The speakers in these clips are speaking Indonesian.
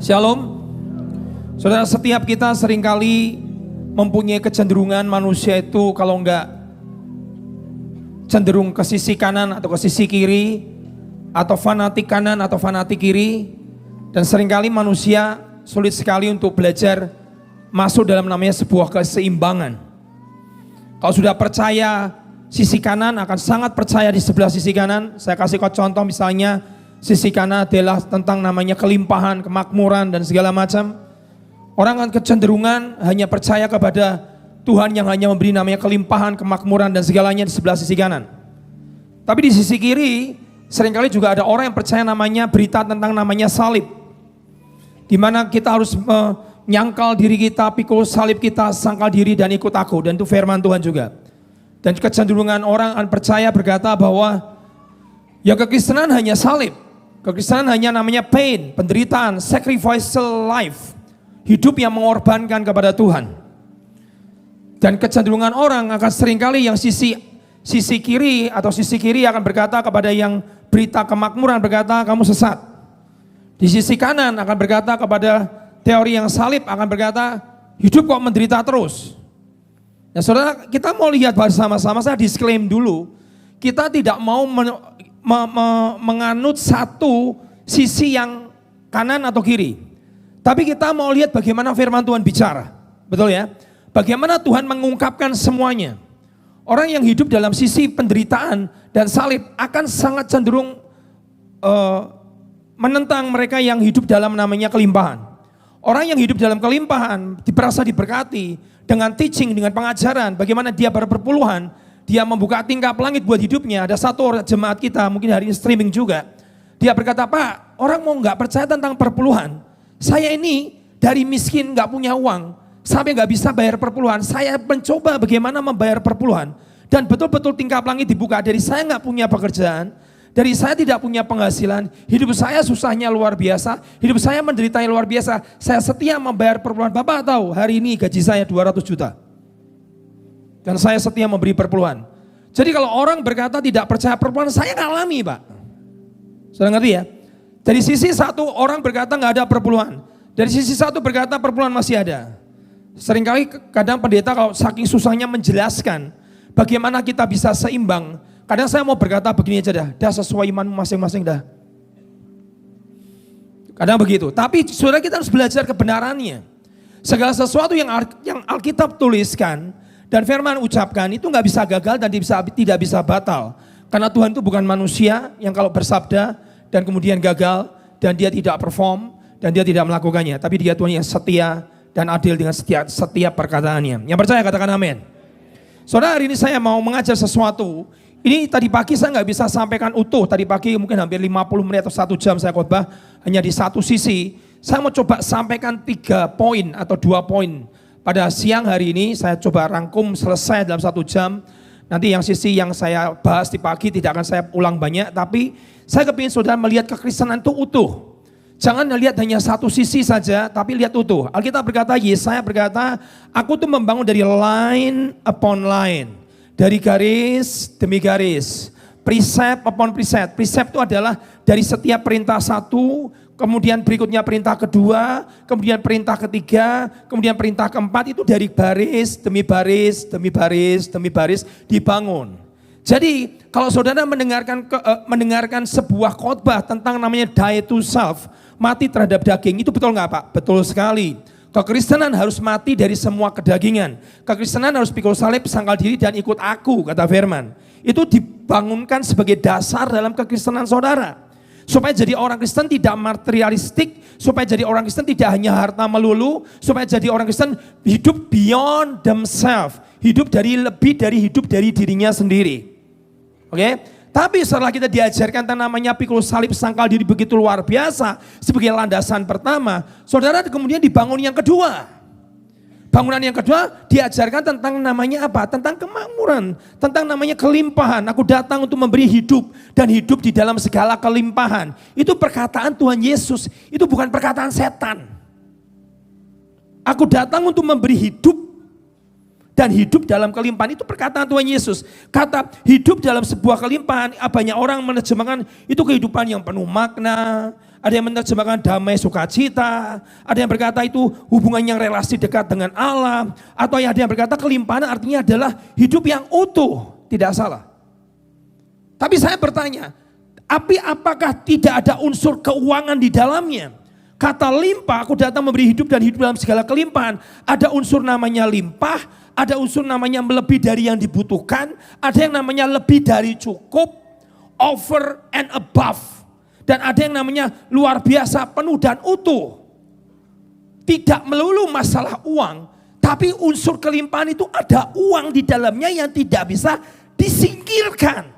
Shalom. Saudara, setiap kita seringkali mempunyai kecenderungan manusia itu kalau enggak cenderung ke sisi kanan atau ke sisi kiri, atau fanatik kanan atau fanatik kiri. Dan seringkali manusia sulit sekali untuk belajar masuk dalam namanya sebuah keseimbangan. Kalau sudah percaya sisi kanan, akan sangat percaya di sebelah sisi kanan. Saya kasih contoh, misalnya sisi kanan adalah tentang namanya kelimpahan, kemakmuran dan segala macam. Orang akan kecenderungan hanya percaya kepada Tuhan yang hanya memberi namanya kelimpahan, kemakmuran dan segalanya di sebelah sisi kanan. Tapi di sisi kiri seringkali juga ada orang yang percaya namanya berita tentang namanya salib, di mana kita harus menyangkal diri kita, pikul salib kita, sangkal diri dan ikut aku. Dan itu firman Tuhan juga. Dan kecenderungan orang akan percaya berkata bahwa ya kekristenan hanya salib, kekristenan hanya namanya pain, penderitaan, sacrificial life, hidup yang mengorbankan kepada Tuhan. Dan kecenderungan orang akan seringkali yang sisi kiri atau sisi kiri akan berkata kepada yang berita kemakmuran, berkata kamu sesat. Di sisi kanan akan berkata kepada teori yang salib, akan berkata hidup kok menderita terus. Nah saudara, kita mau lihat bersama-sama, saya disclaim dulu, kita tidak mau menganut satu sisi yang kanan atau kiri. Tapi kita mau lihat bagaimana firman Tuhan bicara, betul ya? Bagaimana Tuhan mengungkapkan semuanya. Orang yang hidup dalam sisi penderitaan dan salib akan sangat cenderung menentang mereka yang hidup dalam namanya kelimpahan. Orang yang hidup dalam kelimpahan merasa diberkati dengan teaching, dengan pengajaran, bagaimana dia berperpuluhan, dia membuka tingkap langit buat hidupnya. Ada satu orang jemaat kita, mungkin hari ini streaming juga, dia berkata, Pak, orang mau gak percaya tentang perpuluhan. Saya ini dari miskin gak punya uang, sampai gak bisa bayar perpuluhan. Saya mencoba bagaimana membayar perpuluhan. Dan betul-betul tingkap langit dibuka. Dari saya gak punya pekerjaan, dari saya tidak punya penghasilan, hidup saya susahnya luar biasa, hidup saya menderitanya luar biasa. Saya setia membayar perpuluhan. Bapak tahu hari ini gaji saya 200 juta. Dan saya setia memberi perpuluhan. Jadi kalau orang berkata tidak percaya perpuluhan, saya ngalami Pak. Sudah ngerti ya? Dari sisi satu orang berkata nggak ada perpuluhan. Dari sisi satu berkata perpuluhan masih ada. Seringkali kadang pendeta kalau saking susahnya menjelaskan bagaimana kita bisa seimbang. Kadang saya mau berkata begini aja dah sesuai imanmu masing-masing dah. Kadang begitu. Tapi saudara, kita harus belajar kebenarannya. Segala sesuatu yang Alkitab tuliskan dan firman ucapkan itu nggak bisa gagal dan tidak bisa batal. Karena Tuhan itu bukan manusia yang kalau bersabda dan kemudian gagal, dan dia tidak perform, dan dia tidak melakukannya. Tapi dia Tuhan yang setia dan adil dengan setiap perkataannya. Yang percaya katakan amin. Saudara, hari ini saya mau mengajar sesuatu. Ini tadi pagi saya nggak bisa sampaikan utuh. Tadi pagi mungkin hampir 50 menit atau 1 jam saya khotbah hanya di satu sisi. Saya mau coba sampaikan 3 poin atau 2 poin. Pada siang hari ini saya coba rangkum selesai dalam 1 jam. Nanti yang sisi yang saya bahas di pagi tidak akan saya ulang banyak, tapi saya kepingin saudara melihat kekristenan itu utuh. Jangan lihat hanya satu sisi saja, tapi lihat utuh. Alkitab berkata, Yesaya berkata, aku tuh membangun dari line upon line, dari garis demi garis, precept upon precept. Precept itu adalah dari setiap perintah satu, kemudian berikutnya perintah kedua, kemudian perintah ketiga, kemudian perintah keempat, itu dari baris demi baris, demi baris, demi baris dibangun. Jadi kalau saudara mendengarkan sebuah khotbah tentang namanya die to self, mati terhadap daging, itu betul nggak Pak? Betul sekali. Kekristenan harus mati dari semua kedagingan. Kekristenan harus pikul salib, sangkal diri dan ikut aku, kata firman. Itu dibangunkan sebagai dasar dalam kekristenan saudara. Supaya jadi orang Kristen tidak materialistik, supaya jadi orang Kristen tidak hanya harta melulu, supaya jadi orang Kristen hidup beyond themselves, hidup dari lebih dari hidup dari dirinya sendiri. Oke? Tapi setelah kita diajarkan tentang namanya pikul salib, sangkal diri begitu luar biasa sebagai landasan pertama, saudara kemudian dibangun yang kedua. Bangunan yang kedua diajarkan tentang namanya apa? Tentang kemakmuran, tentang namanya kelimpahan. Aku datang untuk memberi hidup dan hidup di dalam segala kelimpahan. Itu perkataan Tuhan Yesus, itu bukan perkataan setan. Aku datang untuk memberi hidup dan hidup dalam kelimpahan, itu perkataan Tuhan Yesus. Kata hidup dalam sebuah kelimpahan, banyak orang menerjemahkan itu kehidupan yang penuh makna, Ada yang menerjemahkan damai sukacita. Ada yang berkata itu hubungan yang relasi dekat dengan Allah. Atau ada yang berkata kelimpahan artinya adalah hidup yang utuh. Tidak salah. Tapi saya bertanya, apakah tidak ada unsur keuangan di dalamnya? Kata limpah, aku datang memberi hidup dan hidup dalam segala kelimpahan. Ada unsur namanya limpah, ada unsur namanya melebihi dari yang dibutuhkan, ada yang namanya lebih dari cukup, over and above. Dan ada yang namanya luar biasa, penuh dan utuh. Tidak melulu masalah uang, tapi unsur kelimpahan itu ada uang di dalamnya yang tidak bisa disingkirkan.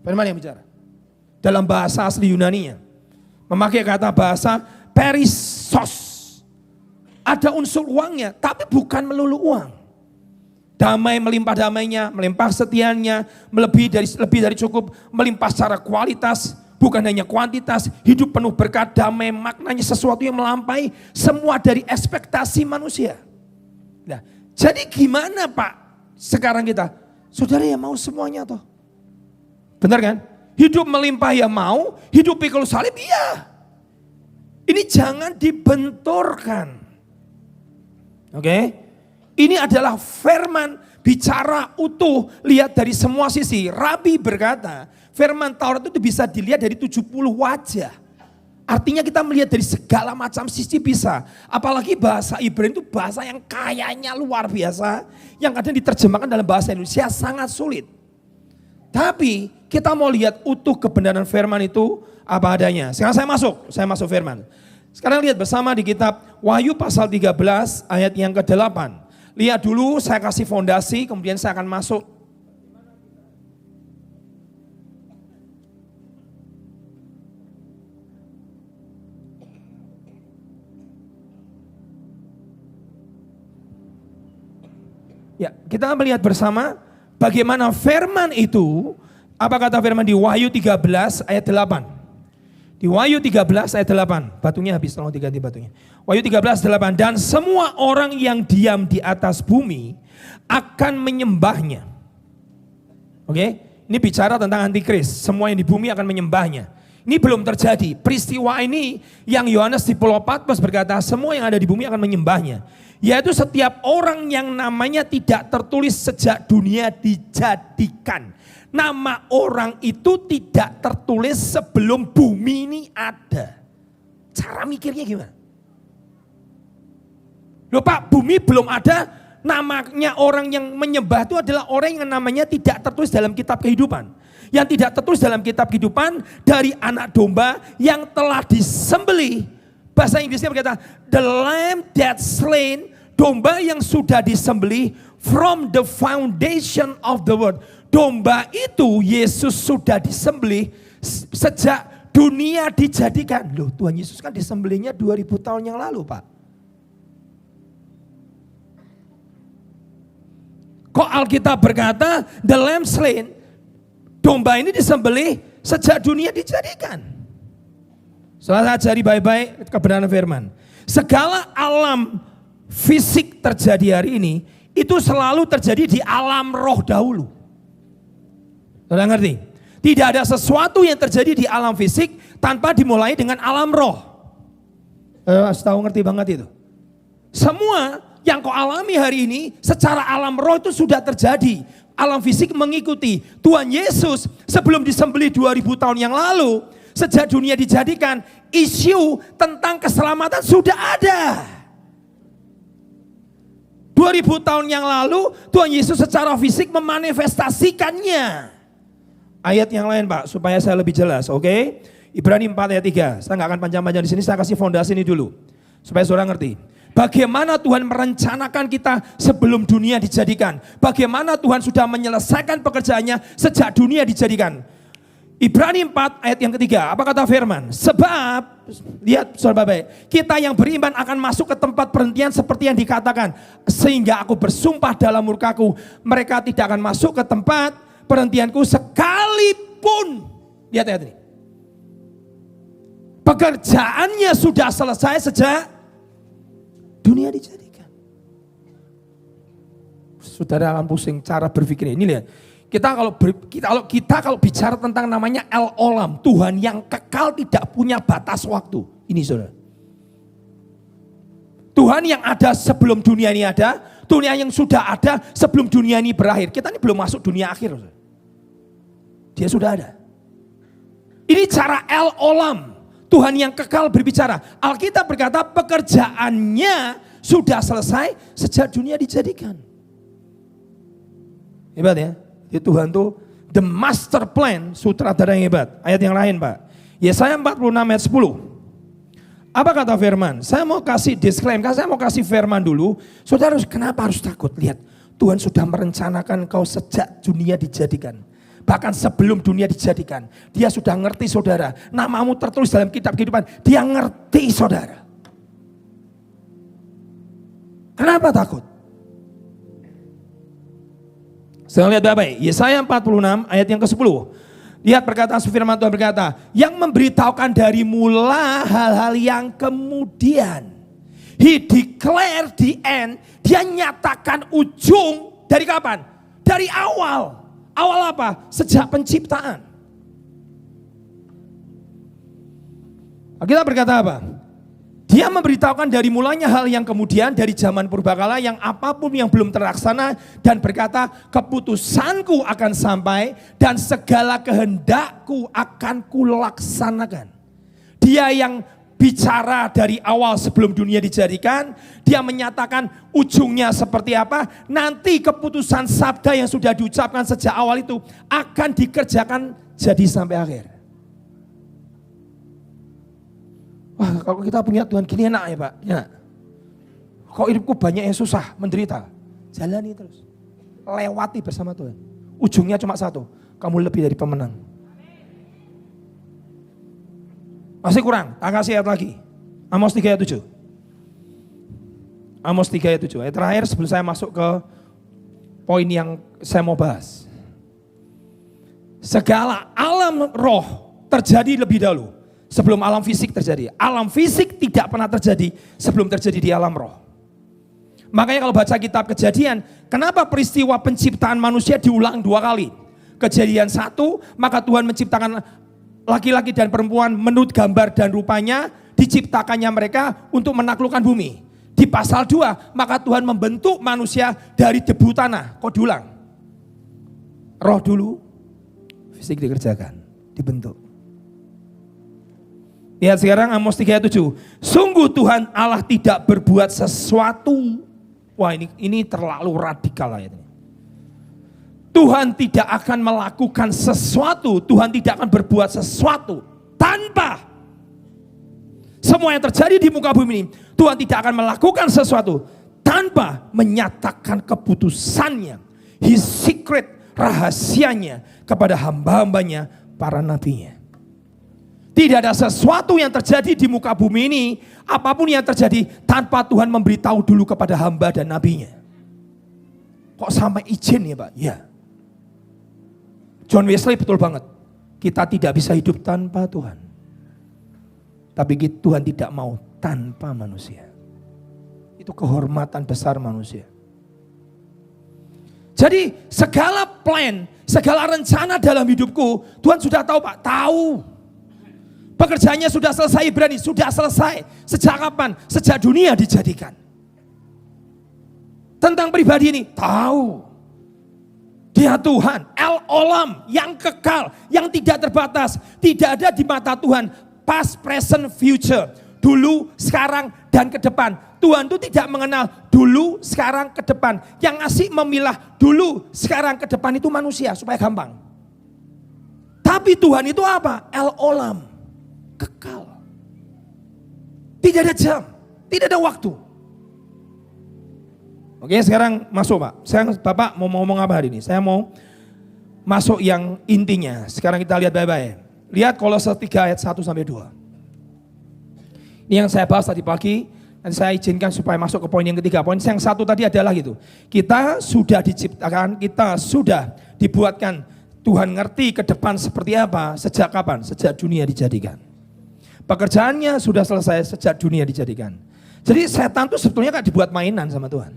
Firman yang bicara. Dalam bahasa asli Yunani-nya. Memakai kata bahasa perissos. Ada unsur uangnya, tapi bukan melulu uang. Damai melimpah damainya, melimpah setianya, lebih dari cukup, melimpah secara kualitas, bukan hanya kuantitas, hidup penuh berkat, damai, maknanya sesuatu yang melampaui semua dari ekspektasi manusia. Nah, jadi gimana Pak sekarang kita? Saudara ya mau semuanya toh. Benar kan? Hidup melimpah ya mau, hidup pikul salib iya. Ini jangan dibenturkan. Oke? Ini adalah firman bicara utuh, lihat dari semua sisi. Rabi berkata, firman Taurat itu bisa dilihat dari 70 wajah. Artinya kita melihat dari segala macam sisi bisa. Apalagi bahasa Ibrani itu bahasa yang kayanya luar biasa. Yang kadang diterjemahkan dalam bahasa Indonesia sangat sulit. Tapi kita mau lihat utuh kebenaran firman itu apa adanya. Sekarang saya masuk firman. Sekarang lihat bersama di kitab Wahyu pasal 13 ayat yang ke-8. Lihat dulu, saya kasih fondasi, kemudian saya akan masuk. Ya, kita melihat bersama bagaimana firman itu, apa kata firman di Wahyu 13 ayat 8. Di Wahyu 13 ayat 8, batunya habis, tolong diganti batunya. Wahyu 13 8, dan semua orang yang diam di atas bumi akan menyembahnya. Oke, ini bicara tentang antikris, semua yang di bumi akan menyembahnya. Ini belum terjadi, peristiwa ini yang Yohanes di Pulau Patmos berkata semua yang ada di bumi akan menyembahnya. Yaitu setiap orang yang namanya tidak tertulis sejak dunia dijadikan. Nama orang itu tidak tertulis sebelum bumi ini ada. Cara mikirnya gimana? Loh Pak, bumi belum ada, namanya orang yang menyembah itu adalah orang yang namanya tidak tertulis dalam kitab kehidupan. Yang tidak tertulis dalam kitab kehidupan dari anak domba yang telah disembelih. Bahasa Inggrisnya berkata, the lamb that slain, domba yang sudah disembelih from the foundation of the world. Domba itu Yesus sudah disembelih sejak dunia dijadikan. Loh, Tuhan Yesus kan disembelihnya 2000 tahun yang lalu, Pak. Kok Alkitab berkata the lamb slain, domba ini disembelih sejak dunia dijadikan. Setelah saya cari baik-baik kebenaran firman. Segala alam fisik terjadi hari ini, itu selalu terjadi di alam roh dahulu. Saudara ngerti? Tidak ada sesuatu yang terjadi di alam fisik tanpa dimulai dengan alam roh. Tahu ngerti banget itu. Semua yang kau alami hari ini secara alam roh itu sudah terjadi. Alam fisik mengikuti. Tuhan Yesus sebelum disembelih 2000 tahun yang lalu, sejak dunia dijadikan, isu tentang keselamatan sudah ada. 2000 tahun yang lalu Tuhan Yesus secara fisik memanifestasikannya. Ayat yang lain Pak, supaya saya lebih jelas, oke? Ibrani 4 ayat 3, saya gak akan panjang-panjang di sini, saya kasih fondasi ini dulu. Supaya saudara ngerti. Bagaimana Tuhan merencanakan kita sebelum dunia dijadikan. Bagaimana Tuhan sudah menyelesaikan pekerjaannya sejak dunia dijadikan. Ibrani 4 ayat yang ketiga, apa kata firman? Sebab, lihat saudara baik, kita yang beriman akan masuk ke tempat perhentian seperti yang dikatakan. Sehingga aku bersumpah dalam murkaku, mereka tidak akan masuk ke tempat perhentianku sekalipun. Lihat ayat ini. Pekerjaannya sudah selesai sejak dunia dijadikan. Saudara akan pusing cara berpikir ini, lihat. Kalau bicara tentang namanya El-Olam, Tuhan yang kekal tidak punya batas waktu. Ini saudara. Tuhan yang ada sebelum dunia ini ada, dunia yang sudah ada sebelum dunia ini berakhir. Kita ini belum masuk dunia akhir. Saudara. Dia sudah ada. Ini cara El-Olam. Tuhan yang kekal berbicara. Alkitab berkata pekerjaannya sudah selesai sejak dunia dijadikan. Hebat ya. Jadi Tuhan tuh the master plan, sutradara yang hebat. Ayat yang lain Pak. Yesaya 46 ayat 10. Apa kata firman? Saya mau kasih disclaimer, saya mau kasih firman dulu. Saudara kenapa harus takut? Lihat, Tuhan sudah merencanakan kau sejak dunia dijadikan. Bahkan sebelum dunia dijadikan. Dia sudah ngerti saudara. Namamu tertulis dalam kitab kehidupan. Dia ngerti saudara. Kenapa takut? Sedang lihat baik-baik. Yesaya 46 ayat yang ke-10. Lihat perkataan firman Tuhan berkata, yang memberitahukan dari mula hal-hal yang kemudian. He declare the end. Dia nyatakan ujung dari kapan? Dari awal. Awal apa? Sejak penciptaan. Kita berkata apa? Dia memberitahukan dari mulanya hal yang kemudian dari zaman purbakala yang apapun yang belum terlaksana dan berkata keputusanku akan sampai dan segala kehendakku akan kulaksanakan. Dia yang bicara dari awal sebelum dunia dijadikan, dia menyatakan ujungnya seperti apa, nanti keputusan sabda yang sudah diucapkan sejak awal itu akan dikerjakan jadi sampai akhir. Wah, kalau kita punya Tuhan gini enak ya Pak, enak. Kok hidupku banyak yang susah, menderita, jalani terus, lewati bersama Tuhan. Ujungnya cuma satu, kamu lebih dari pemenang. Masih kurang, tak kasih ayat lagi. Amos 3 ayat 7. Amos 3 ayat 7. Ayat terakhir sebelum saya masuk ke poin yang saya mau bahas. Segala alam roh terjadi lebih dahulu. Sebelum alam fisik terjadi. Alam fisik tidak pernah terjadi sebelum terjadi di alam roh. Makanya kalau baca kitab Kejadian, kenapa peristiwa penciptaan manusia diulang 2 kali? Kejadian 1, maka Tuhan menciptakan laki-laki dan perempuan menurut gambar dan rupanya, diciptakannya mereka untuk menaklukkan bumi. Di pasal 2, maka Tuhan membentuk manusia dari debu tanah. Kok diulang? Roh dulu, fisik dikerjakan, dibentuk. Lihat sekarang Amos 3 ayat 7. Sungguh Tuhan Allah tidak berbuat sesuatu. Wah ini terlalu radikal ayat ini. Tuhan tidak akan melakukan sesuatu. Tuhan tidak akan berbuat sesuatu tanpa semua yang terjadi di muka bumi ini. Tuhan tidak akan melakukan sesuatu tanpa menyatakan keputusannya. His secret, rahasianya kepada hamba-hambanya, para nabinya. Tidak ada sesuatu yang terjadi di muka bumi ini, apapun yang terjadi tanpa Tuhan memberitahu dulu kepada hamba dan nabinya. Kok sampai izin ya Pak? Ya. John Wesley betul banget. Kita tidak bisa hidup tanpa Tuhan. Tapi Tuhan tidak mau tanpa manusia. Itu kehormatan besar manusia. Jadi segala plan, segala rencana dalam hidupku, Tuhan sudah tahu Pak, tahu. Pekerjaannya sudah selesai, berani, sudah selesai. Sejak kapan? Sejak dunia dijadikan. Tentang pribadi ini, tahu. Dia Tuhan, El-Olam, yang kekal, yang tidak terbatas. Tidak ada di mata Tuhan, past, present, future. Dulu, sekarang, dan ke depan. Tuhan itu tidak mengenal dulu, sekarang, ke depan. Yang ngasih memilah dulu, sekarang, ke depan itu manusia, supaya gampang. Tapi Tuhan itu apa? El-Olam. Kekal. Tidak ada jam, tidak ada waktu. Oke, sekarang masuk Pak. Sekarang Bapak mau ngomong apa hari ini? Saya mau masuk yang intinya. Sekarang kita lihat baik-baik. Lihat Kolose 3 ayat 1 sampai 2. Ini yang saya bahas tadi pagi. Nanti saya izinkan supaya masuk ke poin yang ketiga. Poin yang satu tadi adalah gitu. Kita sudah diciptakan, kita sudah dibuatkan. Tuhan ngerti ke depan seperti apa, sejak kapan? Sejak dunia dijadikan. Pekerjaannya sudah selesai sejak dunia dijadikan. Jadi setan itu sebetulnya gak dibuat mainan sama Tuhan.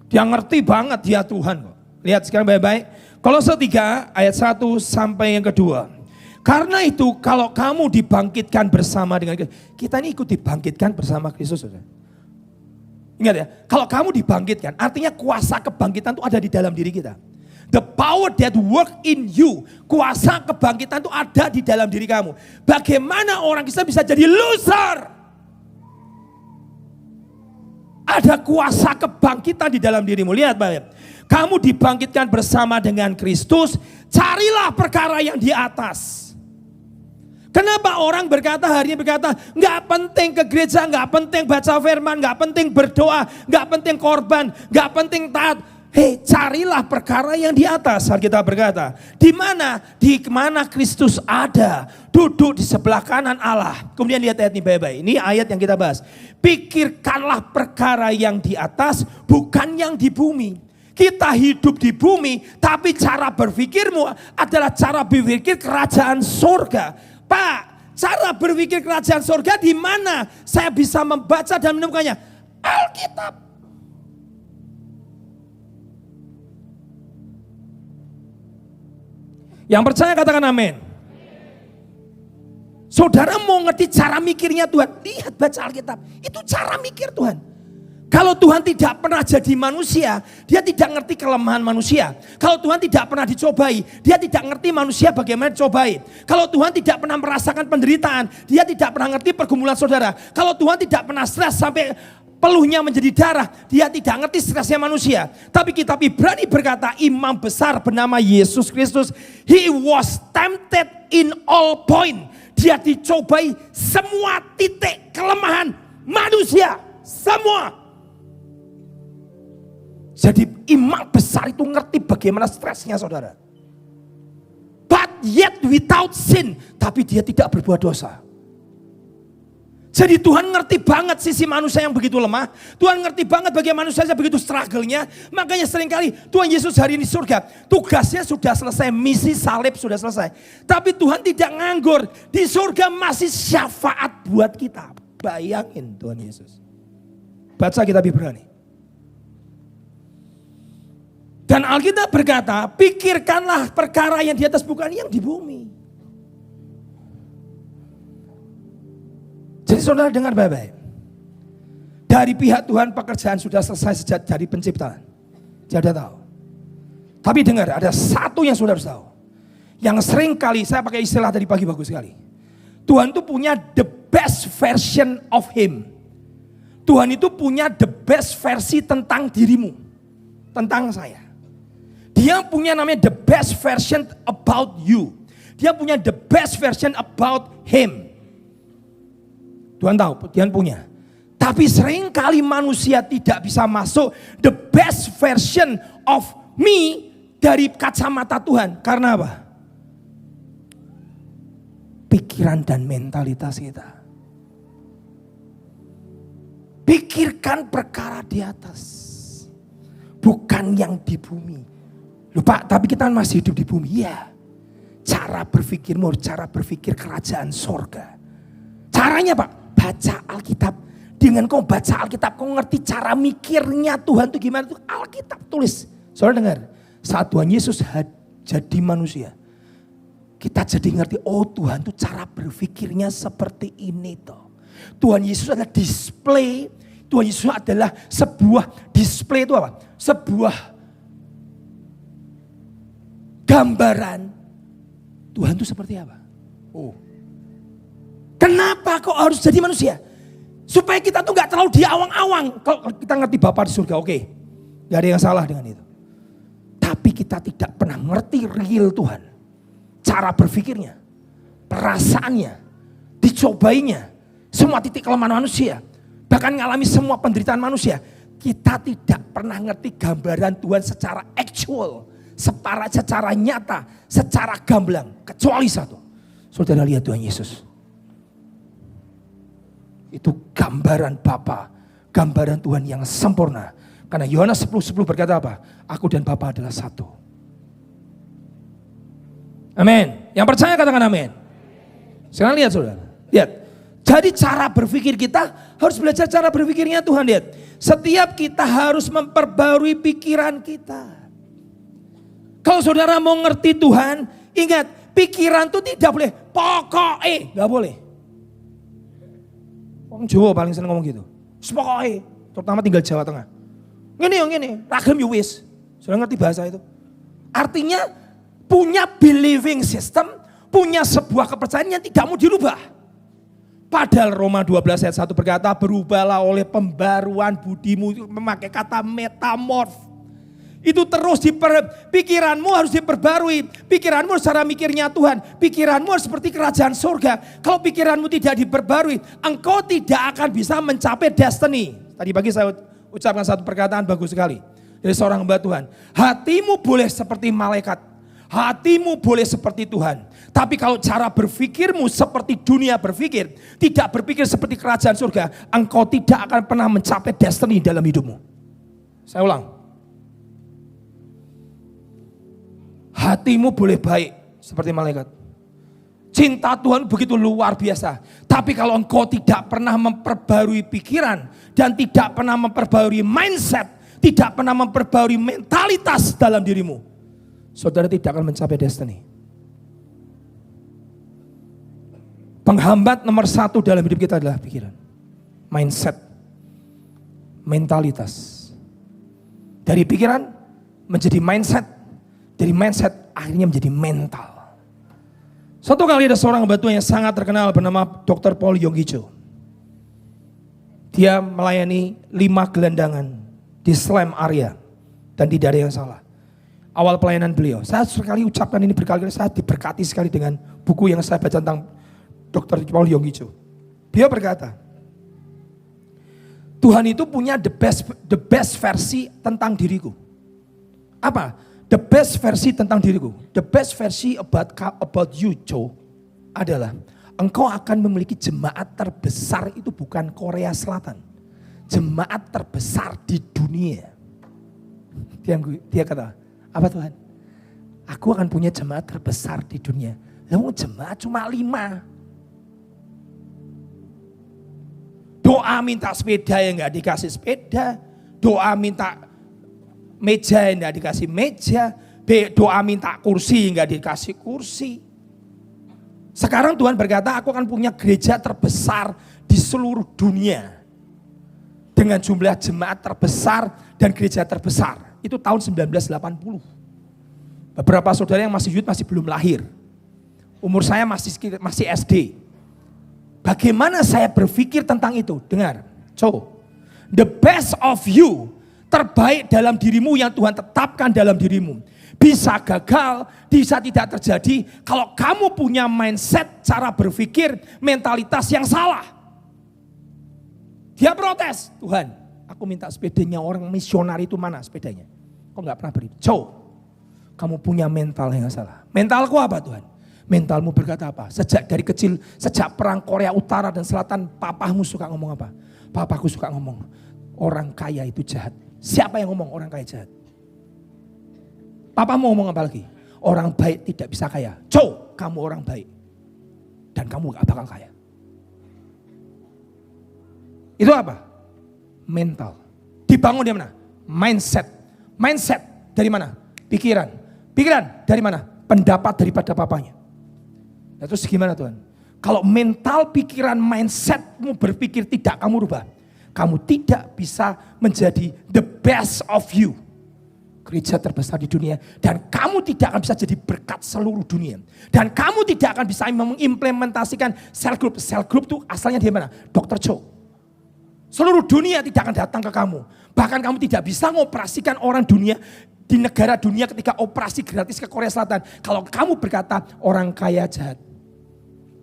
Dia ngerti banget dia Tuhan kok. Lihat sekarang baik-baik. Kolose 3 ayat 1 sampai yang kedua. Karena itu kalau kamu dibangkitkan bersama dengan kita ini ikut dibangkitkan bersama Kristus. Ingat ya, kalau kamu dibangkitkan artinya kuasa kebangkitan itu ada di dalam diri kita. The power that work in you. Kuasa kebangkitan itu ada di dalam diri kamu. Bagaimana orang Kristen bisa jadi loser? Ada kuasa kebangkitan di dalam dirimu. Lihat Bapak. Kamu dibangkitkan bersama dengan Kristus. Carilah perkara yang di atas. Kenapa orang berkata hari ini berkata nggak penting ke gereja, nggak penting baca firman, nggak penting berdoa, nggak penting korban, nggak penting taat. Hei, carilah perkara yang di atas. Alkitab berkata, di mana Kristus ada, duduk di sebelah kanan Allah. Kemudian lihat ayat ini baik-baik. Ini ayat yang kita bahas. Pikirkanlah perkara yang di atas, bukan yang di bumi. Kita hidup di bumi, tapi cara berpikirmu adalah cara berpikir kerajaan surga. Pak, cara berpikir kerajaan surga di mana saya bisa membaca dan menemukannya? Alkitab. Yang percaya katakan amin. Saudara mau ngerti cara mikirnya Tuhan, lihat baca Alkitab. Itu cara mikir Tuhan. Kalau Tuhan tidak pernah jadi manusia, dia tidak ngerti kelemahan manusia. Kalau Tuhan tidak pernah dicobai, dia tidak ngerti manusia bagaimana dicobai. Kalau Tuhan tidak pernah merasakan penderitaan, dia tidak pernah ngerti pergumulan saudara. Kalau Tuhan tidak pernah stres sampai peluhnya menjadi darah, dia tidak ngerti stresnya manusia. Tapi kitab Ibrani berkata, imam besar bernama Yesus Kristus, he was tempted in all point. Dia dicobai semua titik kelemahan manusia, semua. Jadi imam besar itu ngerti bagaimana stresnya saudara. But yet without sin, tapi dia tidak berbuat dosa. Jadi Tuhan ngerti banget sisi manusia yang begitu lemah. Tuhan ngerti banget bagaimana manusia yang begitu struggle-nya. Makanya seringkali Tuhan Yesus hari ini surga. Tugasnya sudah selesai, misi salib sudah selesai. Tapi Tuhan tidak nganggur. Di surga masih syafaat buat kita. Bayangin Tuhan Yesus. Baca kitab Ibrani. Dan Alkitab berkata, pikirkanlah perkara yang di atas bukan yang di bumi. Jadi saudara dengar baik-baik. Dari pihak Tuhan pekerjaan sudah selesai sejak dari penciptaan. Dia sudah tahu. Tapi dengar, ada satu yang saudara harus tahu. Yang sering kali, saya pakai istilah tadi pagi bagus sekali. Tuhan itu punya the best version of him. Tuhan itu punya the best versi tentang dirimu. Tentang saya. Dia punya namanya the best version about you. Dia punya the best version about him. Tuhan tahu, Tuhan punya. Tapi seringkali manusia tidak bisa masuk the best version of me dari kacamata Tuhan. Karena apa? Pikiran dan mentalitas kita. Pikirkan perkara di atas. Bukan yang di bumi. Loh Pak, tapi kita masih hidup di bumi. Ya, cara berpikirmu, cara berpikir kerajaan sorga. Caranya Pak, baca Alkitab. Dengan kau baca Alkitab, kau ngerti cara mikirnya Tuhan itu gimana. Itu Alkitab tulis. Saudara dengar, saat Tuhan Yesus jadi manusia, kita jadi ngerti, oh Tuhan itu cara berpikirnya seperti ini toh. Tuhan Yesus adalah display. Tuhan Yesus adalah sebuah display itu apa? Sebuah gambaran Tuhan itu seperti apa? Oh, kenapa kok harus jadi manusia? Supaya kita tuh nggak terlalu diawang-awang. Kalau kita ngerti Bapa di surga, oke, nggak ada yang salah dengan itu. Tapi kita tidak pernah ngerti real Tuhan, cara berpikirnya, perasaannya, dicobainya, semua titik kelemahan manusia, bahkan ngalami semua penderitaan manusia. Kita tidak pernah ngerti gambaran Tuhan secara actual. Secara nyata, secara gamblang. Kecuali satu. Saudara lihat Tuhan Yesus. Itu gambaran Bapa, gambaran Tuhan yang sempurna. Karena Yohanes 10:10 berkata apa? Aku dan Bapa adalah satu. Amin. Yang percaya katakan amin. Sekarang lihat saudara. Lihat. Jadi cara berpikir kita harus belajar cara berpikirnya Tuhan. Lihat. Setiap kita harus memperbarui pikiran kita. Kalau saudara mau ngerti Tuhan, ingat pikiran itu tidak boleh pokoknya, gak boleh. Orang Jawa paling seneng ngomong gitu. Pokoknya, terutama tinggal Jawa Tengah. Gini, ragam you wis. Saudara ngerti bahasa itu? Artinya punya believing system, punya sebuah kepercayaan yang tidak mau dirubah. Padahal Roma 12 ayat 1 berkata, berubahlah oleh pembaruan budimu, memakai kata metamorf. Itu terus pikiranmu harus diperbarui. Pikiranmu harus cara mikirnya Tuhan. Pikiranmu harus seperti kerajaan surga. Kalau pikiranmu tidak diperbarui, engkau tidak akan bisa mencapai destiny. Tadi pagi saya ucapkan satu perkataan bagus sekali dari seorang hamba Tuhan. Hatimu boleh seperti malaikat. Hatimu boleh seperti Tuhan. Tapi kalau cara berpikirmu seperti dunia berpikir, tidak berpikir seperti kerajaan surga, engkau tidak akan pernah mencapai destiny dalam hidupmu. Saya ulang. Hatimu boleh baik seperti malaikat. Cinta Tuhan begitu luar biasa. Tapi kalau engkau tidak pernah memperbarui pikiran dan tidak pernah memperbarui mindset, tidak pernah memperbarui mentalitas dalam dirimu, saudara tidak akan mencapai destiny. Penghambat nomor 1 dalam hidup kita adalah pikiran, mindset, mentalitas. Dari pikiran menjadi mindset, dari mindset akhirnya menjadi mental. Suatu kali ada seorang hamba Tuhan yang sangat terkenal bernama Dr. Paul Yonggi Cho. Dia melayani 5 gelandangan di Slam area dan tidak ada yang salah. Awal pelayanan beliau, saya sekali ucapkan ini berkali-kali, saya diberkati sekali dengan buku yang saya baca tentang Dr. Paul Yonggi Cho. Beliau berkata, Tuhan itu punya the best versi tentang diriku. Apa? The best versi tentang diriku, the best versi about you, Joe, adalah engkau akan memiliki jemaat terbesar itu bukan Korea Selatan. Jemaat terbesar di dunia. Dia kata, apa Tuhan? Aku akan punya jemaat terbesar di dunia. Lalu jemaat cuma 5. Doa minta sepeda yang gak dikasih sepeda. Doa minta meja yang tidak dikasih meja, doa minta kursi yang tidak dikasih kursi. Sekarang Tuhan berkata, aku akan punya gereja terbesar di seluruh dunia. Dengan jumlah jemaat terbesar dan gereja terbesar. Itu tahun 1980. Beberapa saudara yang masih youth masih belum lahir. Umur saya masih SD. Bagaimana saya berpikir tentang itu? Dengar, the best of you, terbaik dalam dirimu yang Tuhan tetapkan dalam dirimu. Bisa gagal, bisa tidak terjadi kalau kamu punya mindset, cara berpikir, mentalitas yang salah. Dia protes, Tuhan aku minta sepedanya orang misionar itu mana sepedanya? Kok gak pernah beri? Kamu punya mental yang salah. Mentalku apa Tuhan? Mentalmu berkata apa? Sejak dari kecil, sejak perang Korea Utara dan Selatan, papamu suka ngomong apa? Papaku suka ngomong, orang kaya itu jahat. Siapa yang ngomong orang kaya jahat? Papa mau ngomong apa lagi? Orang baik tidak bisa kaya. Kamu orang baik. Dan kamu gak bakal kaya. Itu apa? Mental. Dibangun dari mana? Mindset. Mindset dari mana? Pikiran. Pikiran dari mana? Pendapat daripada papanya. Nah, terus gimana Tuhan? Kalau mental, pikiran, mindsetmu berpikir tidak kamu rubah, kamu tidak bisa menjadi the best of you. Gereja terbesar di dunia. Dan kamu tidak akan bisa jadi berkat seluruh dunia. Dan kamu tidak akan bisa mengimplementasikan cell group. Cell group itu asalnya dari mana? Dr. Cho. Seluruh dunia tidak akan datang ke kamu. Bahkan kamu tidak bisa mengoperasikan orang dunia di negara dunia ketika operasi gratis ke Korea Selatan. Kalau kamu berkata orang kaya jahat.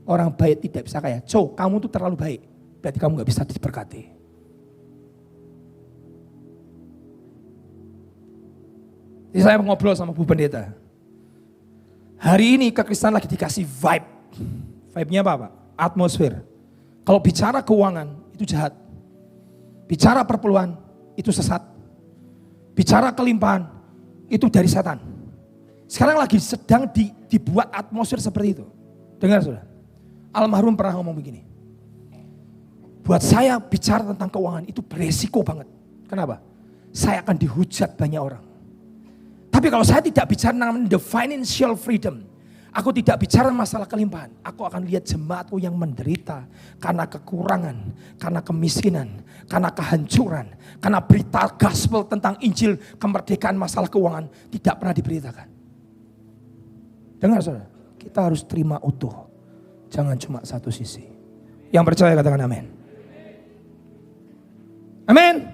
Orang baik tidak bisa kaya. Kamu tuh terlalu baik. Berarti kamu gak bisa diberkati. Jadi saya ngobrol sama Bu Pendeta. Hari ini kekristenan lagi dikasih vibe. Vibe-nya apa Pak? Atmosfer. Kalau bicara keuangan itu jahat. Bicara perpuluhan itu sesat. Bicara kelimpahan itu dari setan. Sekarang lagi sedang dibuat atmosfer seperti itu. Dengar saudara. Almarhum pernah ngomong begini. Buat saya bicara tentang keuangan itu beresiko banget. Kenapa? Saya akan dihujat banyak orang. Tapi kalau saya tidak bicara tentang the financial freedom, aku tidak bicara masalah kelimpahan. Aku akan lihat jemaatku yang menderita karena kekurangan, karena kemiskinan, karena kehancuran, karena berita gospel tentang Injil kemerdekaan masalah keuangan tidak pernah diberitakan. Dengar saudara, kita harus terima utuh, jangan cuma satu sisi. Yang percaya katakan amin. Amin.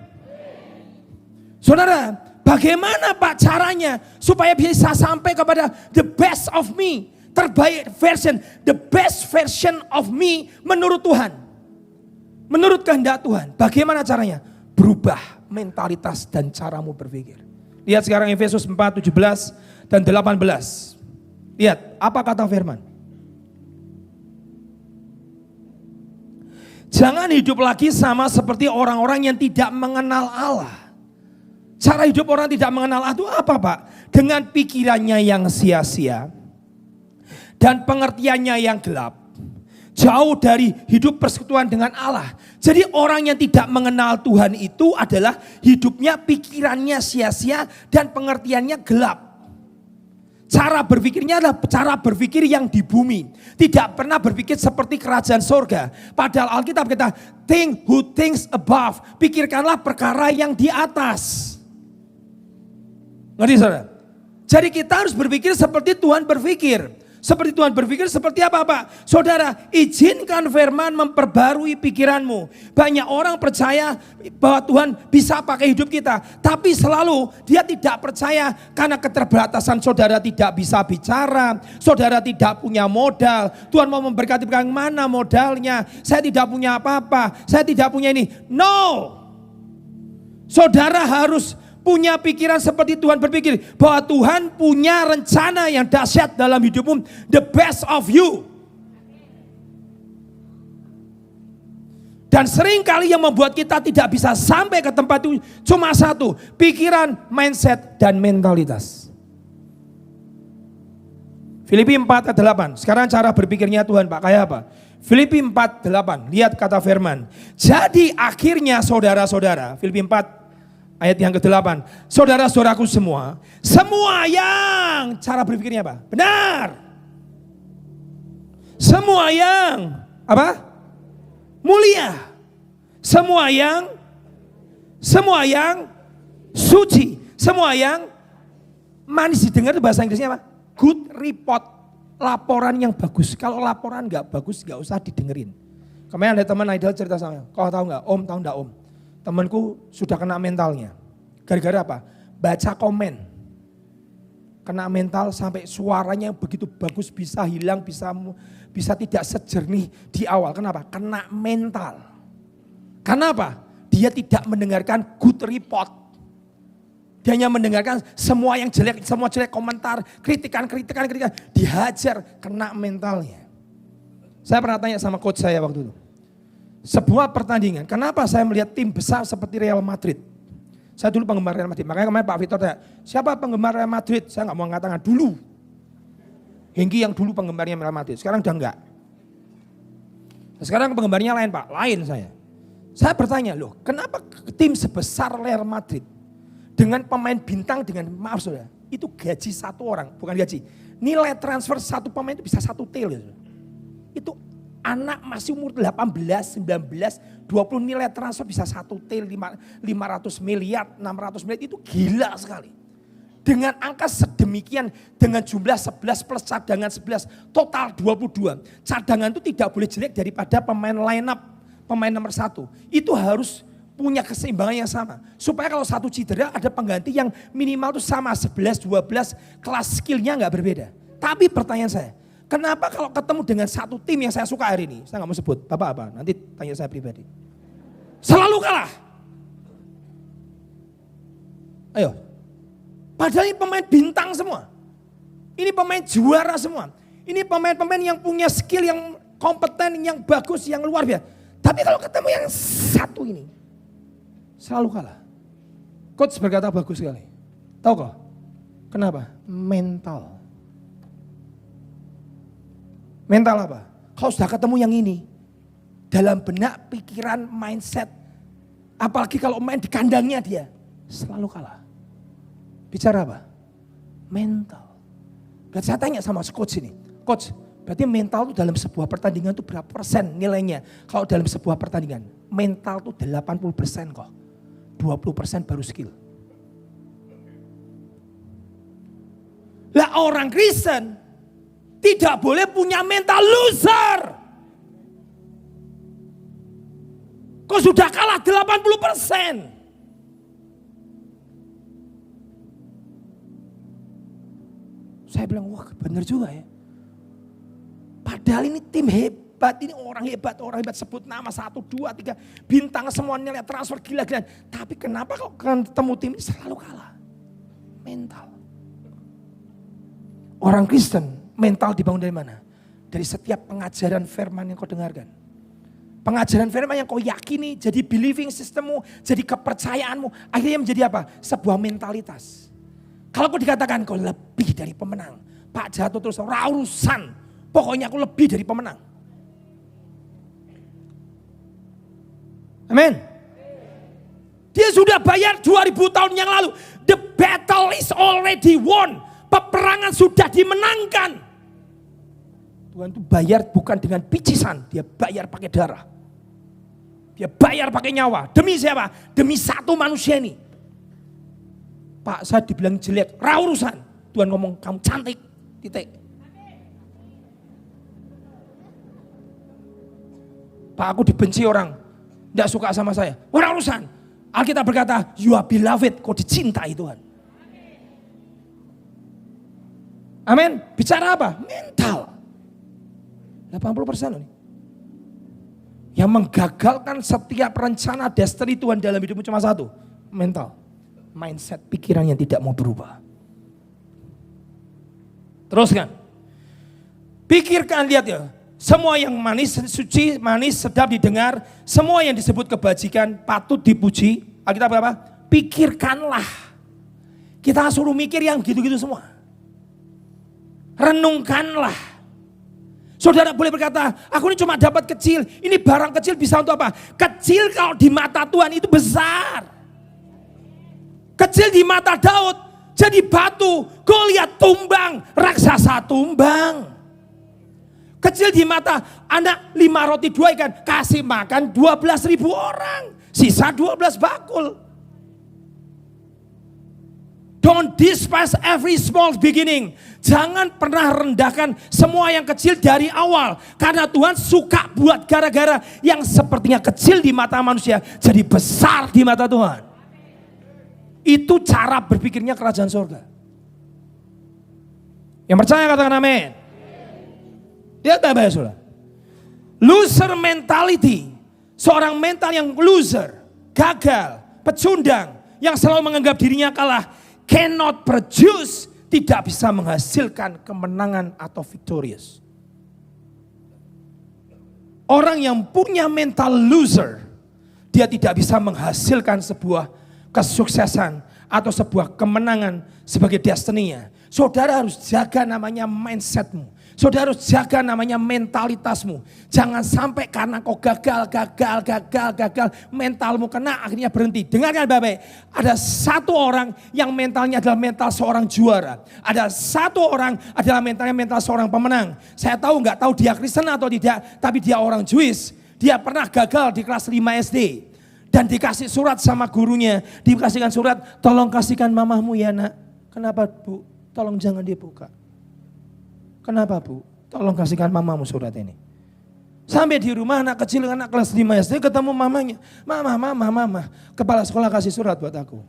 Saudara, bagaimana Pak caranya supaya bisa sampai kepada the best of me, terbaik version, the best version of me menurut Tuhan, menurut kehendak Tuhan. Bagaimana caranya? Berubah mentalitas dan caramu berpikir. Lihat sekarang Efesus 4, 17 dan 18. Lihat apa kata firman. Jangan hidup lagi sama seperti orang-orang yang tidak mengenal Allah. Cara hidup orang tidak mengenal Allah itu apa Pak? Dengan pikirannya yang sia-sia dan pengertiannya yang gelap. Jauh dari hidup persekutuan dengan Allah. Jadi orang yang tidak mengenal Tuhan itu adalah hidupnya pikirannya sia-sia dan pengertiannya gelap. Cara berpikirnya adalah cara berpikir yang di bumi. Tidak pernah berpikir seperti kerajaan sorga. Padahal Alkitab kata, think who thinks above. Pikirkanlah perkara yang di atas. Ngerti saudara? Jadi kita harus berpikir seperti Tuhan berpikir. Seperti Tuhan berpikir seperti apa Pak? Saudara, izinkan firman memperbarui pikiranmu. Banyak orang percaya bahwa Tuhan bisa pakai hidup kita. Tapi selalu dia tidak percaya karena keterbatasan saudara tidak bisa bicara. Saudara tidak punya modal. Tuhan mau memberkati yang mana modalnya? Saya tidak punya apa-apa. Saya tidak punya ini. No. Saudara harus punya pikiran seperti Tuhan berpikir. Bahwa Tuhan punya rencana yang dahsyat dalam hidupmu. The best of you. Dan sering kali yang membuat kita tidak bisa sampai ke tempat itu cuma satu. Pikiran, mindset, dan mentalitas. Filipi 4 ayat 8. Sekarang cara berpikirnya Tuhan Pak. Kayak apa? Filipi 4 8. Lihat kata firman. Jadi akhirnya saudara-saudara. Filipi 4 ayat yang ke-8. Saudara-saudaraku semua yang cara berpikirnya apa? Benar. Semua yang apa? Mulia. Semua yang suci. Semua yang manis. Didengar bahasa Inggrisnya apa? Good report. Laporan yang bagus. Kalau laporan gak bagus gak usah didengerin. Kemarin ada teman idol cerita sama. Kau tahu gak? Om tahu gak om? Temanku sudah kena mentalnya. Gara-gara apa? Baca komen. Kena mental sampai suaranya begitu bagus, bisa hilang, bisa tidak sejernih di awal. Kenapa? Kena mental. Kenapa? Dia tidak mendengarkan good report. Dia hanya mendengarkan semua yang jelek, semua jelek komentar, kritikan. Dihajar, kena mentalnya. Saya pernah tanya sama coach saya waktu itu. Sebuah pertandingan, kenapa saya melihat tim besar seperti Real Madrid? Saya dulu penggemar Real Madrid, makanya kemarin Pak Victor tanya, siapa penggemar Real Madrid? Saya gak mau mengatakan dulu. Hengki yang dulu penggemarnya Real Madrid, sekarang udah enggak. Sekarang penggemarnya lain Pak, lain saya. Saya bertanya loh, kenapa tim sebesar Real Madrid dengan pemain bintang dengan maaf saudara, itu gaji satu orang, bukan gaji. Nilai transfer satu pemain itu bisa 1 triliun. Itu anak masih umur 18, 19, 20 nilai transfer bisa 1 triliun, 500 miliar, 600 miliar, itu gila sekali. Dengan angka sedemikian, dengan jumlah 11 plus cadangan 11, total 22. Cadangan itu tidak boleh jelek daripada pemain line up, pemain nomor 1. Itu harus punya keseimbangan yang sama. Supaya kalau satu cedera ada pengganti yang minimal itu sama, 11, 12, kelas skillnya gak berbeda. Tapi pertanyaan saya, kenapa kalau ketemu dengan satu tim yang saya suka hari ini, saya gak mau sebut, Bapak apa, nanti tanya saya pribadi. Selalu kalah. Ayo. Padahal ini pemain bintang semua. Ini pemain juara semua. Ini pemain-pemain yang punya skill, yang kompeten, yang bagus, yang luar biasa. Tapi kalau ketemu yang satu ini, selalu kalah. Coach berkata bagus sekali. Tahu kok? Kenapa? Mental. Mental apa? Kalau sudah ketemu yang ini, dalam benak, pikiran, mindset, apalagi kalau main di kandangnya dia, selalu kalah. Bicara apa? Mental. Berarti saya tanya sama coach ini. Coach, berarti mental itu dalam sebuah pertandingan itu berapa persen nilainya? Kalau dalam sebuah pertandingan, mental itu 80% kok. 20% baru skill. Lah orang Kristen tidak boleh punya mental loser. Kok sudah kalah 80%? Saya bilang, wah benar juga ya. Padahal ini tim hebat, ini orang hebat sebut nama 1, 2, 3 bintang semuanya lihat transfer gila-gilaan. Tapi kenapa kok ketemu tim ini selalu kalah? Mental. Orang Kristen mental dibangun dari mana? Dari setiap pengajaran firman yang kau dengarkan. Pengajaran firman yang kau yakini jadi believing systemmu, jadi kepercayaanmu. Akhirnya menjadi apa? Sebuah mentalitas. Kalau kau dikatakan kau lebih dari pemenang. Pak jatuh terus, urusan. Pokoknya aku lebih dari pemenang. Amin. Dia sudah bayar 2000 tahun yang lalu. The battle is already won. Peperangan sudah dimenangkan. Tuhan itu bayar bukan dengan picisan. Dia bayar pakai darah. Dia bayar pakai nyawa. Demi siapa? Demi satu manusia ini. Pak, saya dibilang jelek, urusan. Tuhan ngomong, kamu cantik, titik. Pak, aku dibenci orang, tidak suka sama saya. Urusan. Alkitab berkata, you are beloved, kau dicintai Tuhan. Amin. Bicara apa? Mental. 80% loh. Yang menggagalkan setiap rencana destiny Tuhan dalam hidupmu cuma satu. Mental. Mindset, pikiran yang tidak mau berubah. Teruskan. Pikirkan, lihat ya. Semua yang manis, suci, manis, sedap didengar. Semua yang disebut kebajikan patut dipuji. Alkitab apa? Pikirkanlah. Kita suruh mikir yang gitu-gitu semua. Renungkanlah. Saudara boleh berkata, aku ini cuma dapat kecil. Ini barang kecil bisa untuk apa? Kecil kalau di mata Tuhan itu besar. Kecil di mata Daud jadi batu. Goliat tumbang, raksasa tumbang. Kecil di mata anak 5 roti 2 ikan kasih makan 12.000 orang. Sisa 12 bakul. Don't despise every small beginning. Jangan pernah rendahkan semua yang kecil dari awal. Karena Tuhan suka buat gara-gara yang sepertinya kecil di mata manusia jadi besar di mata Tuhan. Itu cara berpikirnya kerajaan surga. Yang percaya katakan amin. Dia tak bahas sudah. Loser mentality. Seorang mental yang loser, gagal, pecundang, yang selalu menganggap dirinya kalah, cannot produce, tidak bisa menghasilkan kemenangan atau victorious. Orang yang punya mental loser, dia tidak bisa menghasilkan sebuah kesuksesan atau sebuah kemenangan sebagai destiny-nya. Saudara harus jaga namanya mindsetmu. Saudara harus jaga namanya mentalitasmu. Jangan sampai karena kau gagal, mentalmu kena akhirnya berhenti. Dengarkan baik-baik. Ada satu orang yang mentalnya adalah mental seorang juara. Ada satu orang adalah mentalnya mental seorang pemenang. Saya nggak tahu dia Kristen atau tidak, tapi dia orang Jewish. Dia pernah gagal di kelas 5 SD. Dan dikasih surat sama gurunya. Dikasihkan surat, tolong kasihkan mamahmu ya nak. Kenapa bu? Tolong jangan dibuka. Kenapa bu? Tolong kasihkan mamamu surat ini. Sampai di rumah anak kecil, anak kelas 5 SD ketemu mamanya. Mama. Kepala sekolah kasih surat buat aku.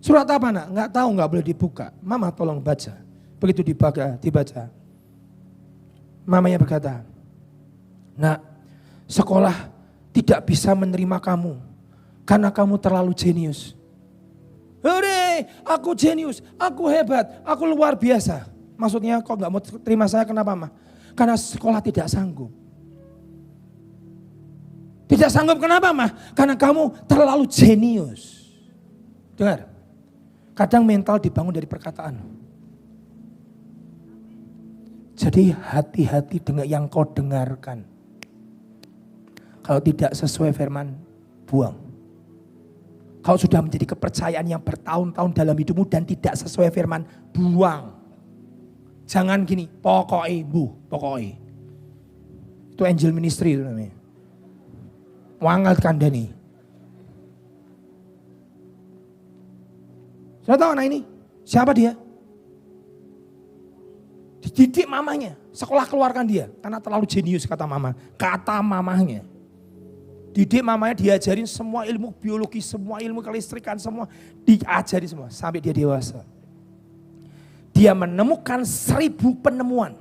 Surat apa nak? Nggak tahu, nggak boleh dibuka. Mama tolong baca. Begitu dibaca. Mamanya berkata, nak, sekolah tidak bisa menerima kamu. Karena kamu terlalu jenius. Hore, aku jenius, aku hebat, aku luar biasa. Maksudnya kok gak mau terima saya kenapa mah? Karena sekolah tidak sanggup. Tidak sanggup kenapa mah? Karena kamu terlalu jenius. Dengar, kadang mental dibangun dari perkataan. Jadi hati-hati dengan yang kau dengarkan. Kalau tidak sesuai firman, buang. Kalau sudah menjadi kepercayaan yang bertahun-tahun dalam hidupmu dan tidak sesuai firman, buang. Jangan gini, pokoknya. Itu angel ministry itu namanya. Wangal kandani. Saya tahu anak ini, siapa dia? Dididik mamanya, sekolah keluarkan dia. Karena terlalu jenius kata mama. Kata mamanya. Didik mamanya diajarin semua ilmu biologi, semua ilmu kelistrikan, semua diajari semua. Sampai dia dewasa. Dia menemukan 1000 penemuan.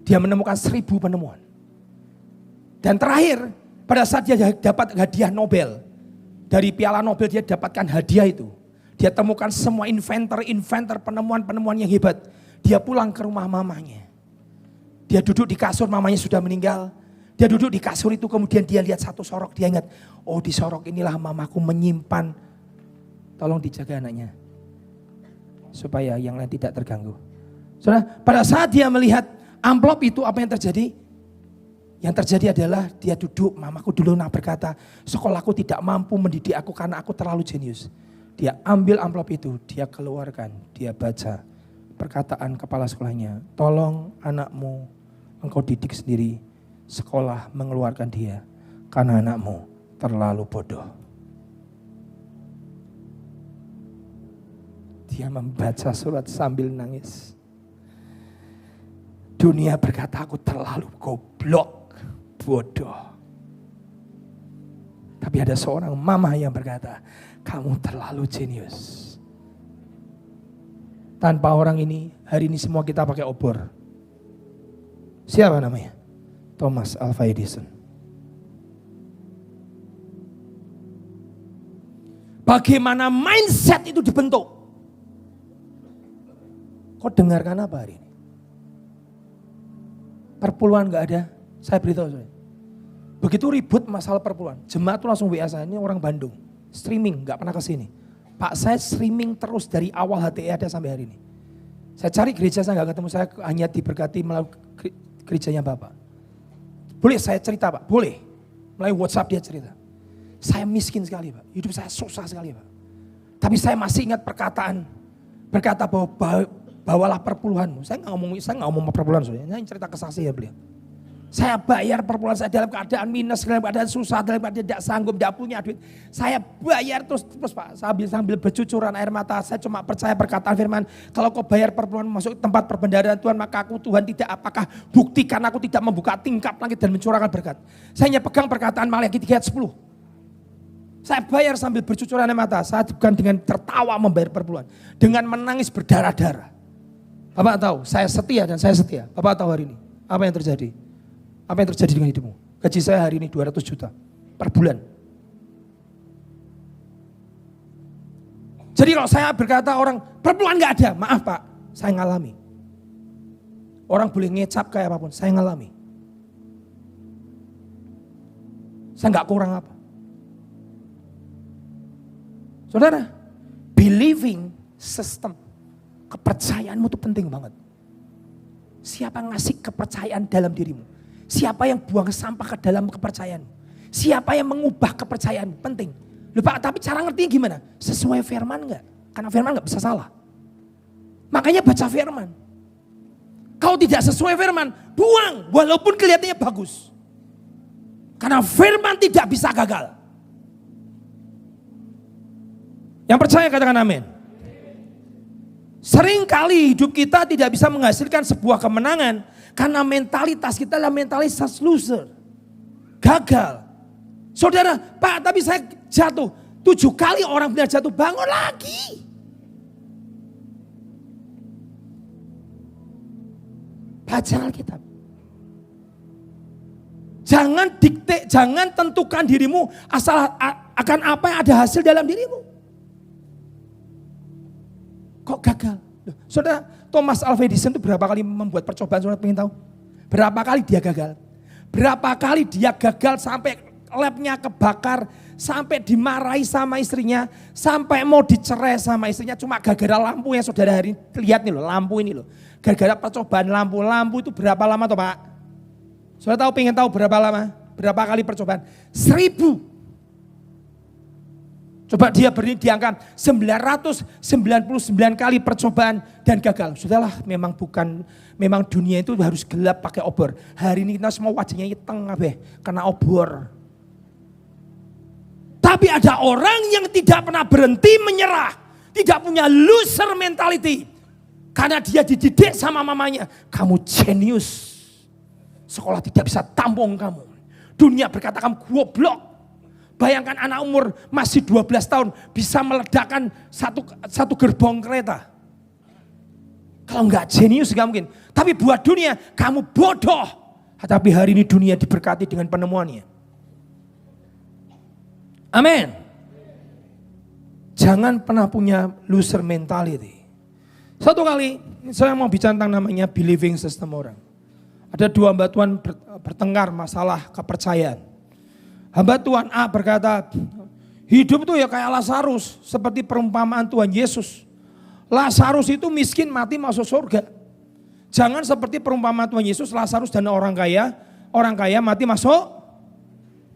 Dia menemukan 1000 penemuan. Dan terakhir, pada saat dia dapat hadiah Nobel. Dari Piala Nobel dia dapatkan hadiah itu. Dia temukan semua inventor, penemuan-penemuan yang hebat. Dia pulang ke rumah mamanya. Dia duduk di kasur, mamanya sudah meninggal. Dia duduk di kasur itu, kemudian dia lihat satu sorok. Dia ingat, oh di sorok inilah mamaku menyimpan. Tolong dijaga anaknya. Supaya yang lain tidak terganggu. Saudara, pada saat dia melihat amplop itu, apa yang terjadi? Yang terjadi adalah dia duduk, mamaku dulu berkata, sekolahku tidak mampu mendidik aku karena aku terlalu jenius. Dia ambil amplop itu, dia keluarkan, dia baca perkataan kepala sekolahnya. Tolong anakmu engkau didik sendiri, sekolah mengeluarkan dia karena anakmu terlalu bodoh. Dia membaca surat sambil nangis. Dunia berkata aku terlalu goblok, bodoh. Tapi ada seorang mama yang berkata, kamu terlalu jenius. Tanpa orang ini, hari ini semua kita pakai obor. Siapa namanya? Thomas Alva Edison. Bagaimana mindset itu dibentuk? Kau dengarkan apa hari ini? Perpuluhan gak ada, saya beritahu saudara. Begitu ribut masalah perpuluhan, jemaat tuh langsung WA saya, ini orang Bandung. Streaming, gak pernah kesini. Pak, saya streaming terus dari awal HTE ada sampai hari ini. Saya cari gereja, saya gak ketemu, saya hanya diberkati melalui gerejanya Bapak. Boleh saya cerita Pak? Boleh. Melalui WhatsApp dia cerita. Saya miskin sekali Pak, hidup saya susah sekali Pak. Tapi saya masih ingat perkataan, berkata bahwa bawalah perpuluhanmu. Saya nggak ngomong perpuluhan, saya cerita kesaksian beliau. Saya bayar perpuluhan saya dalam keadaan minus, dalam keadaan susah, dalam keadaan tidak sanggup, tidak punya duit. Saya bayar terus Pak, sambil bercucuran air mata. Saya cuma percaya perkataan firman. Kalau kau bayar perpuluhan masuk tempat perbendaharaan Tuhan, maka aku Tuhan tidak apakah buktikan aku tidak membuka tingkap langit dan mencurahkan berkat. Saya hanya pegang perkataan Maliaki 3 ayat 10. Saya bayar sambil bercucuran air mata. Saya bukan dengan tertawa membayar perpuluhan, dengan menangis berdarah-darah. Bapak tahu, saya setia dan saya setia. Bapak tahu hari ini, apa yang terjadi? Apa yang terjadi dengan hidupmu? Gaji saya hari ini 200 juta per bulan. Jadi kalau saya berkata orang, perpuluhan gak ada, maaf Pak, saya ngalami. Orang boleh ngecap kayak apapun, saya ngalami. Saya gak kurang apa. Saudara, believing system. Kepercayaanmu itu penting banget. Siapa ngasih kepercayaan dalam dirimu? Siapa yang buang sampah ke dalam kepercayaan? Siapa yang mengubah kepercayaan? Penting. Lupa, tapi cara ngertinya gimana? Sesuai firman enggak? Karena firman enggak bisa salah. Makanya baca firman. Kalau tidak sesuai firman, buang. Walaupun kelihatannya bagus. Karena firman tidak bisa gagal. Yang percaya katakan amin. Seringkali hidup kita tidak bisa menghasilkan sebuah kemenangan karena mentalitas kita adalah mentalitas loser. Gagal. Saudara, Pak, tapi saya jatuh. 7 kali orang benar jatuh, bangun lagi. Baca Alkitab. Jangan dikte, jangan tentukan dirimu asal akan apa yang ada hasil dalam dirimu. Kok gagal? Saudara, Thomas Alva Edison itu berapa kali membuat percobaan, saudara pengen tahu? Berapa kali dia gagal? Berapa kali dia gagal sampai labnya kebakar, sampai dimarahi sama istrinya, sampai mau dicerai sama istrinya, cuma gara-gara lampu yang saudara hari ini lihat nih loh, lampu ini loh. Gara-gara percobaan lampu itu berapa lama toh Pak? Saudara tahu, pengen tahu berapa lama? Berapa kali percobaan? 1000. Coba dia berdiri di angka 999 kali percobaan dan gagal. Sudahlah, memang dunia itu harus gelap pakai obor. Hari ini kita semua wajahnya hitam karena obor. Tapi ada orang yang tidak pernah berhenti menyerah. Tidak punya loser mentality. Karena dia dididik sama mamanya. Kamu jenius. Sekolah tidak bisa tampung kamu. Dunia berkata kamu goblok. Bayangkan anak umur masih 12 tahun bisa meledakkan satu gerbong kereta. Kalau enggak jenius enggak mungkin. Tapi buat dunia kamu bodoh. Tapi hari ini dunia diberkati dengan penemuannya. Amin. Jangan pernah punya loser mentality. Satu kali saya mau bicara tentang namanya believing system orang. Ada dua hamba Tuhan bertengkar masalah kepercayaan. Hamba Tuhan A berkata, hidup itu ya kayak Lazarus, seperti perumpamaan Tuhan Yesus. Lazarus itu miskin mati masuk surga. Jangan seperti perumpamaan Tuhan Yesus, Lazarus dan orang kaya mati masuk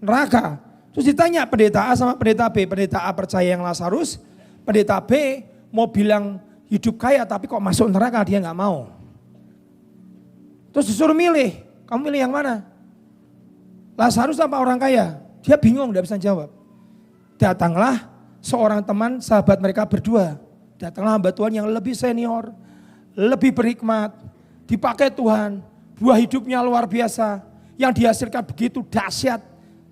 neraka. Terus ditanya pendeta A sama pendeta B, pendeta A percaya yang Lazarus, pendeta B mau bilang hidup kaya tapi kok masuk neraka, dia gak mau. Terus disuruh milih, kamu milih yang mana? Lazarus apa orang kaya? Dia bingung, gak bisa jawab. Datanglah seorang teman sahabat mereka berdua. Datanglah hamba Tuhan yang lebih senior, lebih berhikmat, dipakai Tuhan, buah hidupnya luar biasa, yang dihasilkan begitu dahsyat.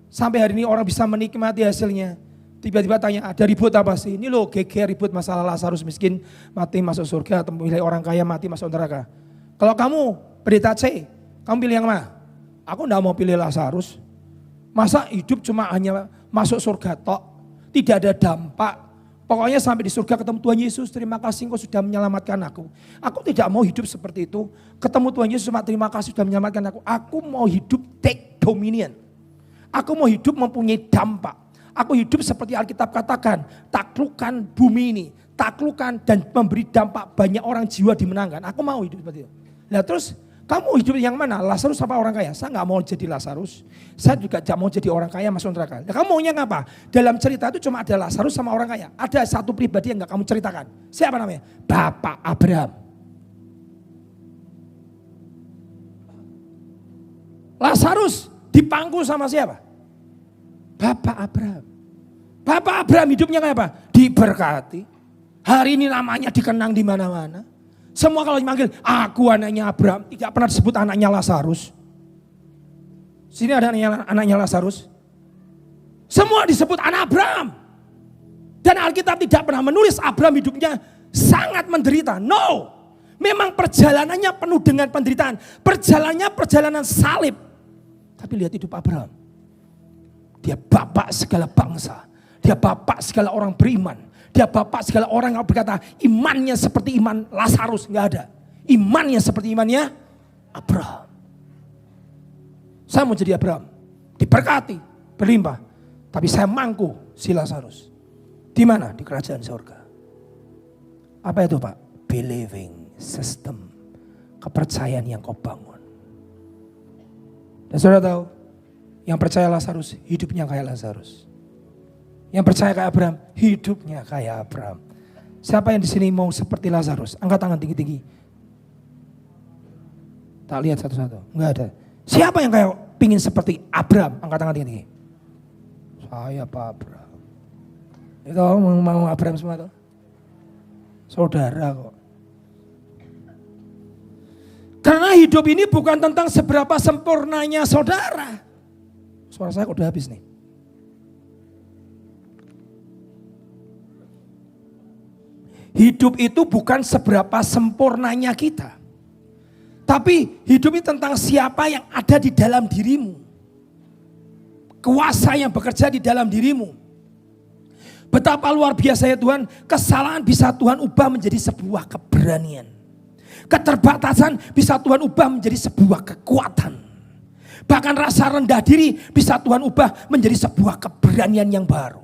Sampai hari ini orang bisa menikmati hasilnya. Tiba-tiba tanya, ada ribut apa sih? Ini loh geger ribut masalah Lazarus miskin mati masuk surga atau milih orang kaya mati masuk neraka. Kalau kamu pendeta C, kamu pilih yang mana? Aku enggak mau pilih Lazarus. Masa hidup cuma hanya masuk surga tok, tidak ada dampak. Pokoknya sampai di surga ketemu Tuhan Yesus, terima kasih engkau sudah menyelamatkan aku. Aku tidak mau hidup seperti itu. Ketemu Tuhan Yesus cuma terima kasih sudah menyelamatkan aku. Aku mau hidup take dominion. Aku mau hidup mempunyai dampak. Aku hidup seperti Alkitab katakan, taklukkan bumi ini, taklukkan dan memberi dampak banyak orang jiwa dimenangkan. Aku mau hidup seperti itu. Nah terus kamu hidup yang mana? Lazarus apa orang kaya? Saya nggak mau jadi Lazarus. Saya juga tidak mau jadi orang kaya masuk neraka. Nah, kamu maunya apa? Dalam cerita itu cuma ada Lazarus sama orang kaya. Ada satu pribadi yang nggak kamu ceritakan. Siapa namanya? Bapak Abraham. Lazarus dipangku sama siapa? Bapak Abraham. Bapak Abraham hidupnya kayak apa? Diberkati. Hari ini namanya dikenang di mana-mana. Semua kalau dipanggil, aku anaknya Abraham, tidak pernah disebut anaknya Lazarus. Sini ada anaknya Lazarus. Semua disebut anak Abraham. Dan Alkitab tidak pernah menulis Abraham hidupnya sangat menderita. No, memang perjalanannya penuh dengan penderitaan. Perjalanan salib. Tapi lihat hidup Abraham. Dia bapak segala bangsa. Dia bapak segala orang beriman. Dia bapak segala orang yang berkata imannya seperti iman Lazarus, enggak ada. Imannya seperti imannya Abraham. Saya mau jadi Abraham, diberkati, berlimpah. Tapi saya mangku si Lazarus. Di mana? Di kerajaan surga. Apa itu Pak? Believing system. Kepercayaan yang kau bangun. Dan saudara tahu, yang percaya Lazarus, hidupnya kayak Lazarus. Yang percaya kayak Abraham, hidupnya kayak Abraham. Siapa yang di sini mau seperti Lazarus? Angkat tangan tinggi-tinggi. Tak lihat satu-satu, enggak ada. Siapa yang kayak pingin seperti Abraham? Angkat tangan tinggi-tinggi. Saya Pak Abraham. Itu mau Abraham semua tuh? Saudara kok. Karena hidup ini bukan tentang seberapa sempurnanya saudara. Suara saya kok udah habis nih. Hidup itu bukan seberapa sempurnanya kita. Tapi hidup ini tentang siapa yang ada di dalam dirimu. Kuasa yang bekerja di dalam dirimu. Betapa luar biasa ya Tuhan, kesalahan bisa Tuhan ubah menjadi sebuah keberanian. Keterbatasan bisa Tuhan ubah menjadi sebuah kekuatan. Bahkan rasa rendah diri bisa Tuhan ubah menjadi sebuah keberanian yang baru.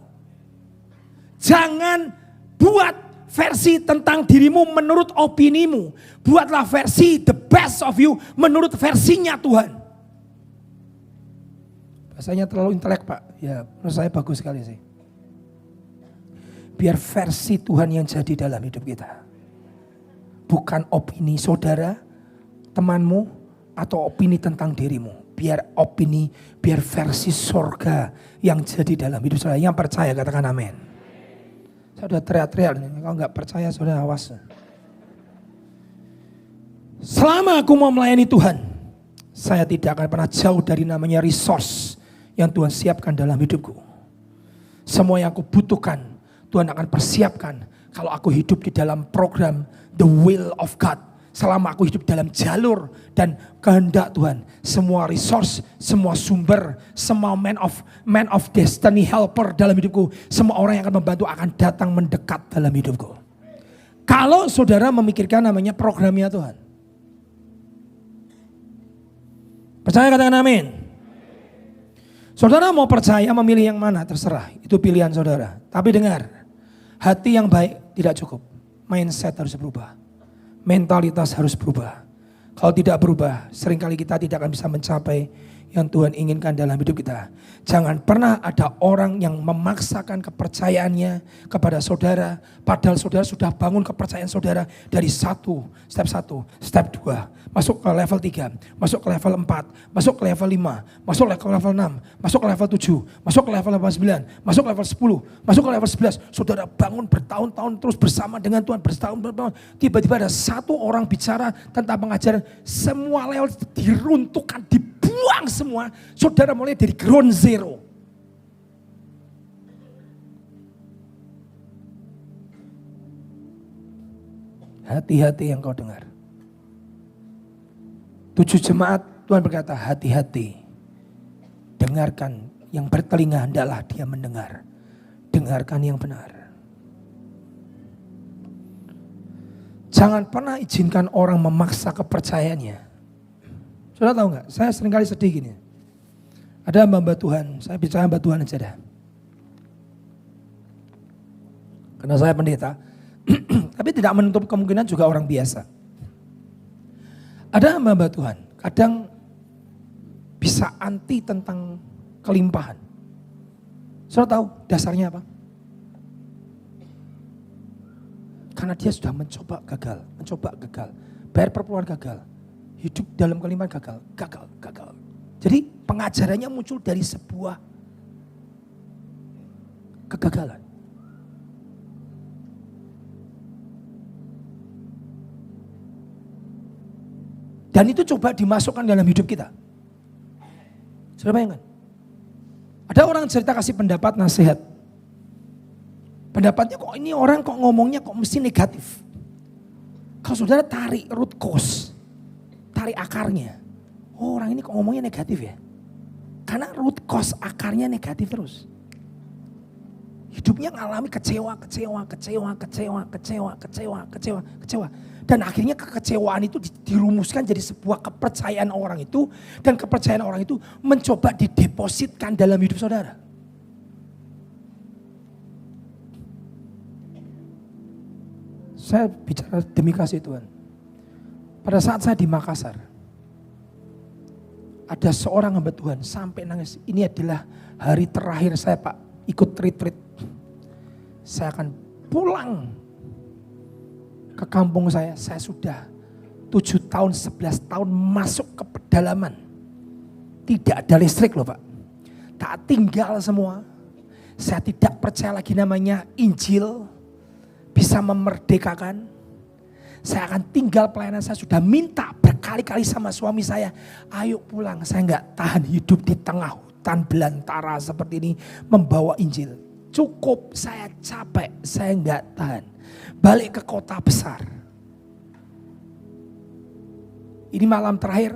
Jangan buat versi tentang dirimu menurut opinimu. Buatlah versi the best of you menurut versinya Tuhan. Bahasanya terlalu intelek Pak. Ya menurut saya bagus sekali sih. Biar versi Tuhan yang jadi dalam hidup kita. Bukan opini saudara, temanmu, atau opini tentang dirimu. Biar opini, biar versi surga yang jadi dalam hidup saudara. Yang percaya katakan amin. Saya udah teriak-teriak, kalau nggak percaya saudara awas. Selama aku mau melayani Tuhan, saya tidak akan pernah jauh dari namanya resource yang Tuhan siapkan dalam hidupku. Semua yang aku butuhkan, Tuhan akan persiapkan kalau aku hidup di dalam program The Will of God. Selama aku hidup dalam jalur dan kehendak Tuhan. Semua resource, semua sumber, semua man of destiny helper dalam hidupku. Semua orang yang akan membantu akan datang mendekat dalam hidupku. Kalau saudara memikirkan namanya programnya Tuhan. Percaya katakan amin. Saudara mau percaya memilih yang mana terserah. Itu pilihan saudara. Tapi dengar. Hati yang baik tidak cukup. Mindset harus berubah. Mentalitas harus berubah. Kalau tidak berubah, seringkali kita tidak akan bisa mencapai yang Tuhan inginkan dalam hidup kita. Jangan pernah ada orang yang memaksakan kepercayaannya kepada saudara. Padahal saudara sudah bangun kepercayaan saudara dari step 2. Masuk ke level 3, masuk ke level 4, masuk ke level 5, masuk ke level 6, masuk ke level 7, masuk ke level 9, masuk ke level 10, masuk ke level 11. Saudara bangun bertahun-tahun terus bersama dengan Tuhan, bertahun-tahun. Tiba-tiba ada satu orang bicara tentang pengajaran, semua level diruntuhkan, dibuang semua. Saudara mulai dari ground zero. Hati-hati yang kau dengar. 7 jemaat Tuhan berkata hati-hati. Dengarkan yang bertelinga hendaklah dia mendengar. Dengarkan yang benar. Jangan pernah izinkan orang memaksa kepercayaannya. Saudara tahu gak? Saya seringkali sedih gini. Ada hamba Tuhan, saya bicara hamba Tuhan aja dah. Karena saya pendeta. Tapi tidak menutup kemungkinan juga orang biasa. Ada hamba Tuhan, kadang bisa anti tentang kelimpahan. Saudara tahu dasarnya apa? Karena dia sudah mencoba gagal. Bayar perpuluhan gagal. Hidup dalam kelimpahan gagal. Jadi pengajarannya muncul dari sebuah kegagalan. Dan itu coba dimasukkan dalam hidup kita. Sudah bayangkan? Ada orang cerita kasih pendapat nasihat. Pendapatnya kok ini orang kok ngomongnya kok mesti negatif. Kalau saudara tarik root cause, tarik akarnya. Oh orang ini kok ngomongnya negatif ya. Karena root cause akarnya negatif terus. Hidupnya ngalami kecewa. Dan akhirnya kekecewaan itu dirumuskan jadi sebuah kepercayaan orang itu. Dan kepercayaan orang itu mencoba didepositkan dalam hidup saudara. Saya bicara demi kasih Tuhan. Pada saat saya di Makassar. Ada seorang hamba Tuhan sampai nangis. Ini adalah hari terakhir saya Pak ikut retreat. Saya akan pulang ke kampung saya sudah 7 tahun, 11 tahun masuk ke pedalaman. Tidak ada listrik loh Pak. Tak tinggal semua. Saya tidak percaya lagi namanya Injil bisa memerdekakan. Saya akan tinggal pelayanan, saya sudah minta berkali-kali sama suami saya. Ayo pulang, saya nggak tahan hidup di tengah hutan belantara seperti ini membawa Injil. Cukup, saya capek, saya nggak tahan. Balik ke kota besar. Ini malam terakhir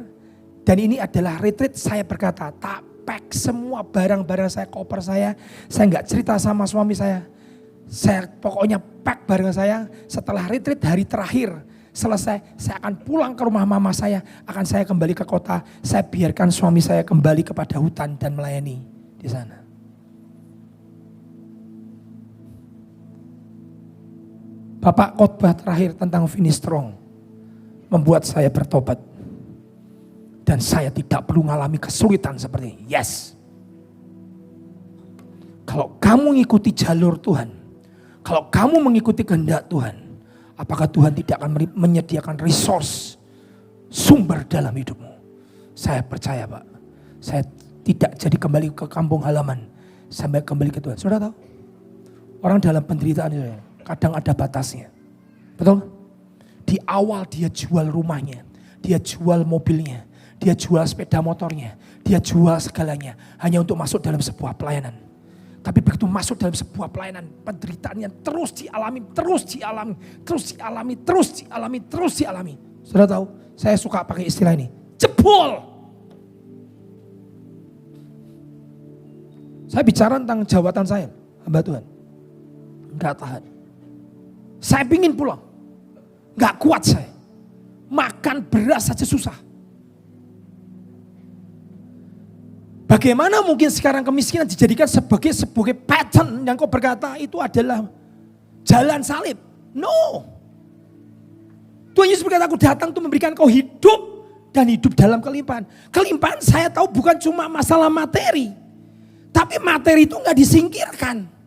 dan ini adalah retreat. Saya berkata, tak pack semua barang-barang saya, koper saya nggak cerita sama suami saya. Saya pokoknya pack barang saya. Setelah retreat hari terakhir selesai, saya akan pulang ke rumah mama saya. Akan saya kembali ke kota. Saya biarkan suami saya kembali kepada hutan dan melayani di sana. Bapak khotbah terakhir tentang finish strong membuat saya bertobat. Dan saya tidak perlu mengalami kesulitan seperti ini. Yes. Kalau kamu ngikuti jalur Tuhan, Kalau kamu mengikuti kehendak Tuhan, apakah Tuhan tidak akan menyediakan resource, sumber dalam hidupmu? Saya percaya Pak, saya tidak jadi kembali ke kampung halaman sampai kembali ke Tuhan. Saudara tahu? Orang dalam penderitaan kadang ada batasnya. Betul? Di awal dia jual rumahnya, dia jual mobilnya, dia jual sepeda motornya, dia jual segalanya hanya untuk masuk dalam sebuah pelayanan. Tapi begitu masuk dalam sebuah pelayanan, penderitaannya terus dialami, terus dialami, terus dialami, terus dialami, terus dialami. Saudara tahu, saya suka pakai istilah ini, jebol. Saya bicara tentang jabatan saya, hamba Tuhan. Enggak tahan. Saya pingin pulang. Enggak kuat saya. Makan beras saja susah. Bagaimana mungkin sekarang kemiskinan dijadikan sebagai pattern yang kau berkata itu adalah jalan salib? No. Tuhan Yesus berkata, aku datang untuk memberikan kau hidup dan hidup dalam kelimpahan. Kelimpahan saya tahu bukan cuma masalah materi. Tapi materi itu enggak disingkirkan.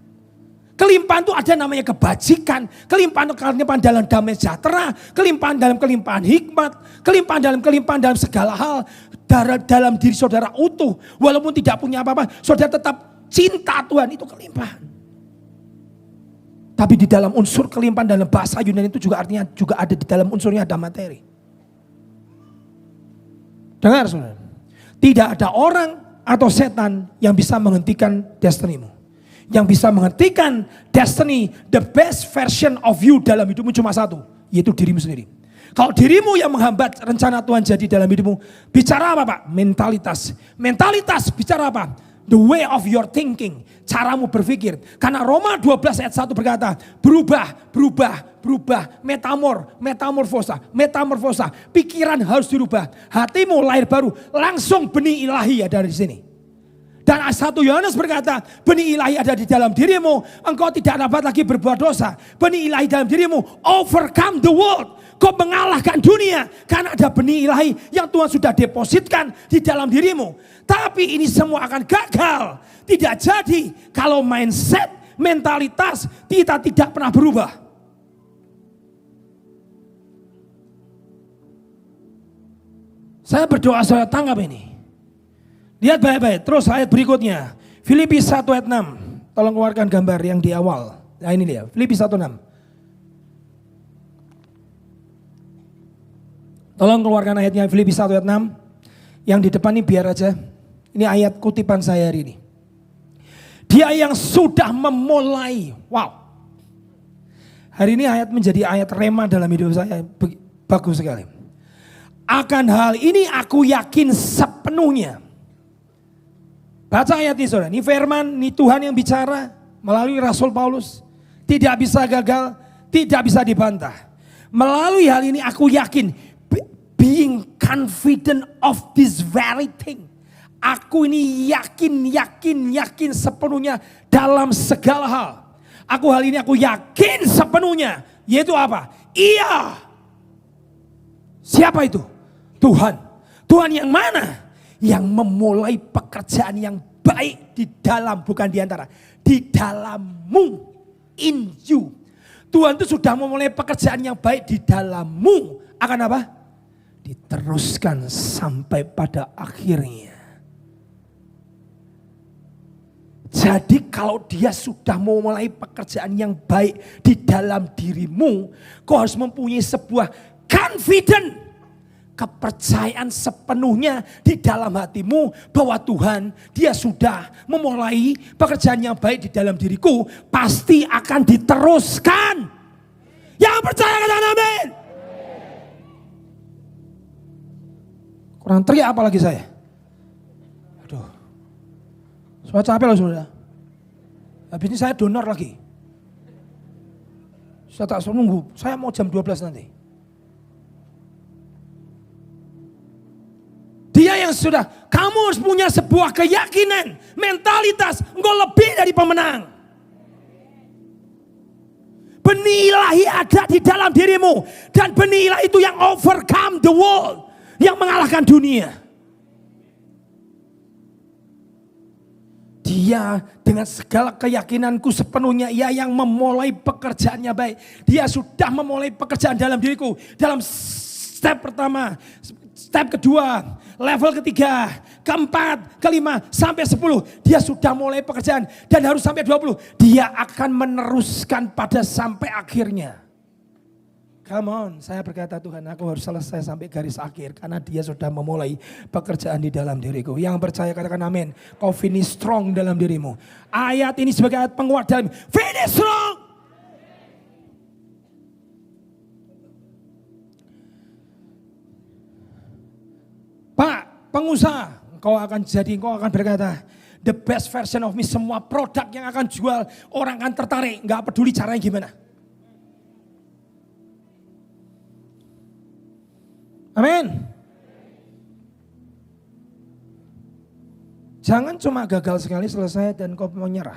Kelimpahan itu ada namanya kebajikan, kelimpahan dalam damai sejahtera, kelimpahan dalam hikmat, kelimpahan dalam segala hal, dalam diri saudara utuh. Walaupun tidak punya apa-apa, saudara tetap cinta Tuhan, itu kelimpahan. Tapi di dalam unsur kelimpahan dalam bahasa Yunani itu juga artinya juga ada di dalam unsurnya ada materi. Dengar saudara, tidak ada orang atau setan yang bisa menghentikan destinimu. Yang bisa menghentikan destiny, the best version of you dalam hidupmu cuma satu, yaitu dirimu sendiri. Kalau dirimu yang menghambat rencana Tuhan jadi dalam hidupmu, bicara apa Pak? Mentalitas. Mentalitas bicara apa? The way of your thinking, caramu berpikir. Karena Roma 12 ayat 1 berkata, berubah, metamorfosa. Pikiran harus dirubah, hatimu lahir baru, langsung benih ilahi ada di sini. Dan 1 Yohanes berkata, benih ilahi ada di dalam dirimu, engkau tidak dapat lagi berbuat dosa. Benih ilahi dalam dirimu, overcome the world. Kau mengalahkan dunia karena ada benih ilahi yang Tuhan sudah depositkan di dalam dirimu. Tapi ini semua akan gagal, tidak jadi kalau mindset, mentalitas kita tidak pernah berubah. Saya berdoa saya tangkap ini. Lihat baik-baik, terus ayat berikutnya. Filipi 1 ayat 6. Tolong keluarkan gambar yang di awal. Nah ini dia, Filipi 1:6. Tolong keluarkan ayatnya Filipi 1 ayat 6. Yang di depan ini biar aja. Ini ayat kutipan saya hari ini. Dia yang sudah memulai. Wow. Hari ini ayat menjadi ayat rema dalam hidup saya. Bagus sekali. Akan hal ini aku yakin sepenuhnya. Baca ayat ini saudara, ini firman, ini Tuhan yang bicara melalui Rasul Paulus. Tidak bisa gagal, tidak bisa dibantah. Melalui hal ini aku yakin, being confident of this very thing. Aku ini yakin sepenuhnya dalam segala hal. Hal ini aku yakin sepenuhnya, yaitu apa? Iya. Siapa itu? Tuhan. Tuhan yang mana? Yang memulai pekerjaan yang baik di dalam, bukan di antara, di dalammu, in you. Tuhan itu sudah memulai pekerjaan yang baik di dalammu. Akan apa? Diteruskan sampai pada akhirnya. Jadi kalau dia sudah memulai pekerjaan yang baik di dalam dirimu, kau harus mempunyai sebuah confident, kepercayaan sepenuhnya di dalam hatimu bahwa Tuhan, dia sudah memulai pekerjaan yang baik di dalam diriku, pasti akan diteruskan. Yang percaya katakan amin. Kurang teriak apalagi saya. Aduh. Saya capek loh saudara. Habis ini saya donor lagi. Saya tak suruh nunggu, saya mau jam 12 nanti. Dia yang sudah, kamu harus punya sebuah keyakinan, mentalitas, engkau lebih dari pemenang. Benih ilahi ada di dalam dirimu. Dan benih ilahi itu yang overcome the world. Yang mengalahkan dunia. Dia dengan segala keyakinanku sepenuhnya, ia yang memulai pekerjaannya baik. Dia sudah memulai pekerjaan dalam diriku. Dalam step pertama, step kedua, level ketiga, keempat, kelima, sampai 10. Dia sudah mulai pekerjaan dan harus sampai 20. Dia akan meneruskan pada sampai akhirnya. Come on, saya berkata Tuhan, aku harus selesai sampai garis akhir karena dia sudah memulai pekerjaan di dalam diriku. Yang percaya katakan amin. Kau finish strong dalam dirimu. Ayat ini sebagai ayat penguat dalam finish strong. Pak, pengusaha, kau akan berkata, the best version of me, semua produk yang akan jual, orang akan tertarik, nggak peduli caranya gimana. Amin. Jangan cuma gagal sekali selesai dan kau menyerah.